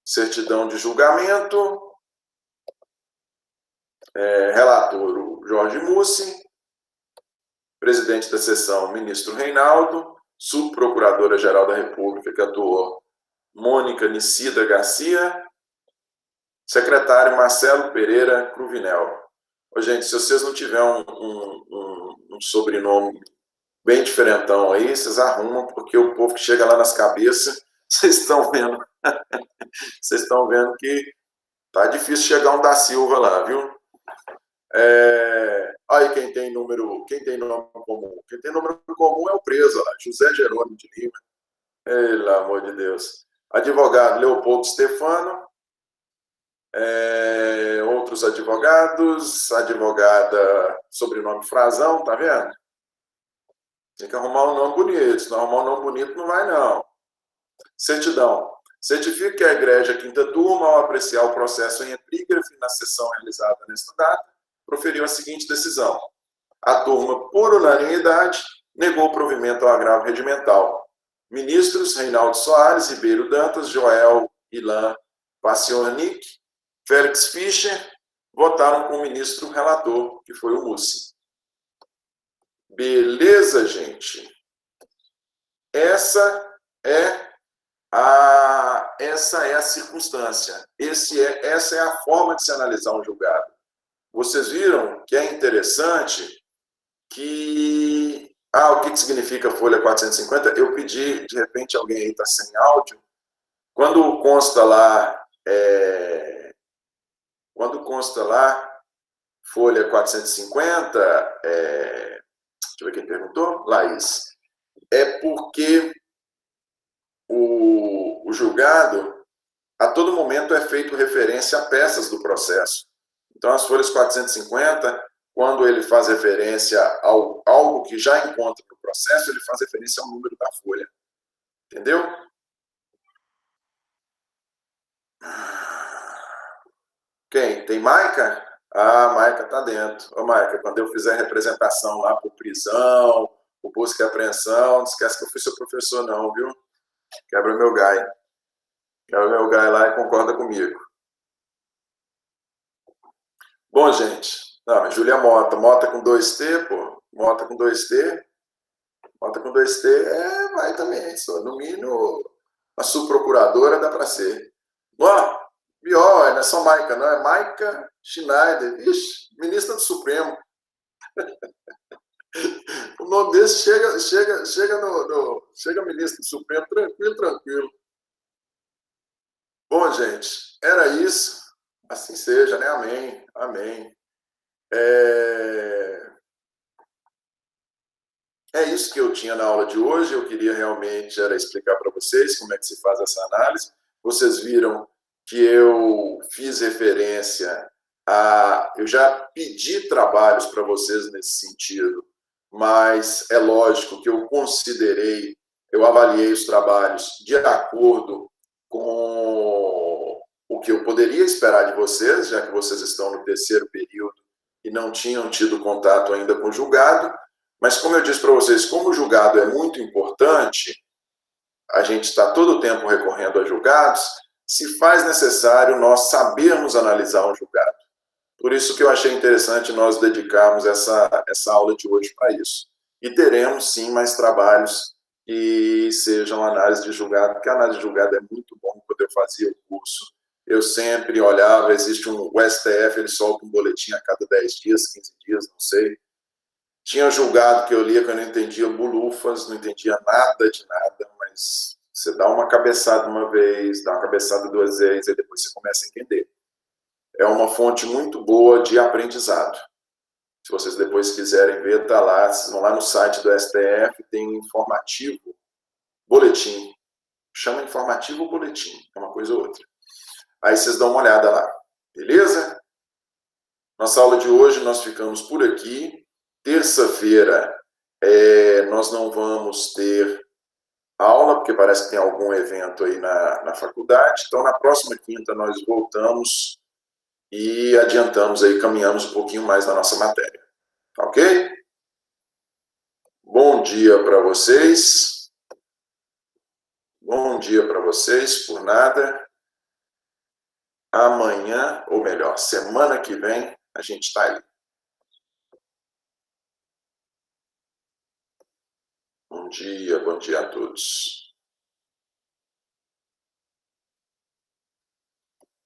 Speaker 1: Certidão de julgamento, relator o Jorge Mussi, presidente da sessão, ministro Reinaldo, subprocuradora-geral da República, que atuou, Mônica Nicida Garcia, secretário Marcelo Pereira Cruvinel. Gente, se vocês não tiverem um sobrenome bem diferentão aí, vocês arrumam, porque o povo que chega lá nas cabeças, vocês estão vendo, vocês estão vendo que tá difícil chegar um da Silva lá, viu? Aí quem tem nome comum. Quem tem nome comum é o preso lá, José Jerônimo de Lima. Pelo amor de Deus. Advogado Leopoldo Stefano. Outros advogados. Advogada, sobrenome Frazão, tá vendo? Tem que arrumar um nome bonito. Se não arrumar um nome bonito, não vai, não. Certidão. Certifica que a Igreja Quinta Turma, ao apreciar o processo em epígrafe na sessão realizada nesta data, proferiu a seguinte decisão. A turma, por unanimidade, negou o provimento ao agravo regimental, Ministros: Reinaldo Soares, Ribeiro Dantas, Joel Ilan Paciornik, Félix Fischer, votaram com o ministro relator, que foi o Mussi. Beleza, gente? Essa é a circunstância. Essa é a forma de se analisar um julgado. Vocês viram que é interessante que... o que significa folha 450? Eu pedi, de repente, alguém aí está sem áudio. Quando consta lá folha 450, deixa eu ver quem perguntou, Laís, é porque o julgado, a todo momento, é feito referência a peças do processo. Então, as folhas 450, quando ele faz referência a algo que já encontra no processo, ele faz referência ao número da folha. Entendeu? Quem? Tem Maica? Maica está dentro. Ô, Maica, quando eu fizer representação lá por prisão, por busca e apreensão, não esquece que eu fui seu professor não, viu? Quebra meu gai. Quebra meu gai lá e concorda comigo. Bom, gente. Não, Júlia Mota. Mota com 2T, pô. Mota com 2T. Mota com 2T vai também. Só, no mínimo, a subprocuradora dá para ser. Ó, pior, não é só Maica, não. É Maica Schneider. Ixi, ministra do Supremo. O nome desse chega ministro do Supremo, tranquilo. Bom, gente, era isso. Assim seja, né? Amém. É isso que eu tinha na aula de hoje. Eu queria realmente explicar para vocês como é que se faz essa análise. Vocês viram que eu fiz referência eu já pedi trabalhos para vocês nesse sentido, mas é lógico que eu avaliei os trabalhos de acordo com o que eu poderia esperar de vocês, já que vocês estão no terceiro período e não tinham tido contato ainda com o julgado. Mas, como eu disse para vocês, como o julgado é muito importante, a gente está todo o tempo recorrendo a julgados, se faz necessário nós sabermos analisar um julgado. Por isso que eu achei interessante nós dedicarmos essa aula de hoje para isso. E teremos, sim, mais trabalhos que sejam análise de julgado, porque a análise de julgado é muito bom. Quando eu fazia o curso, eu sempre olhava, o STF, ele solta um boletim a cada 10 dias, 15 dias, não sei. Tinha julgado que eu lia que eu não entendia bulufas, não entendia nada de nada, mas você dá uma cabeçada uma vez, dá uma cabeçada duas vezes, e depois você começa a entender. É uma fonte muito boa de aprendizado. Se vocês depois quiserem ver, tá lá, vocês vão lá no site do STF, tem um informativo, boletim. Chama informativo boletim, é uma coisa ou outra. Aí vocês dão uma olhada lá, beleza? Nossa aula de hoje nós ficamos por aqui. Terça-feira nós não vamos ter aula, porque parece que tem algum evento aí na faculdade. Então, na próxima quinta, nós voltamos e adiantamos aí, caminhamos um pouquinho mais na nossa matéria. Ok? Bom dia para vocês. Bom dia para vocês, por nada. Amanhã, ou melhor, semana que vem, a gente está aí. Bom dia a todos.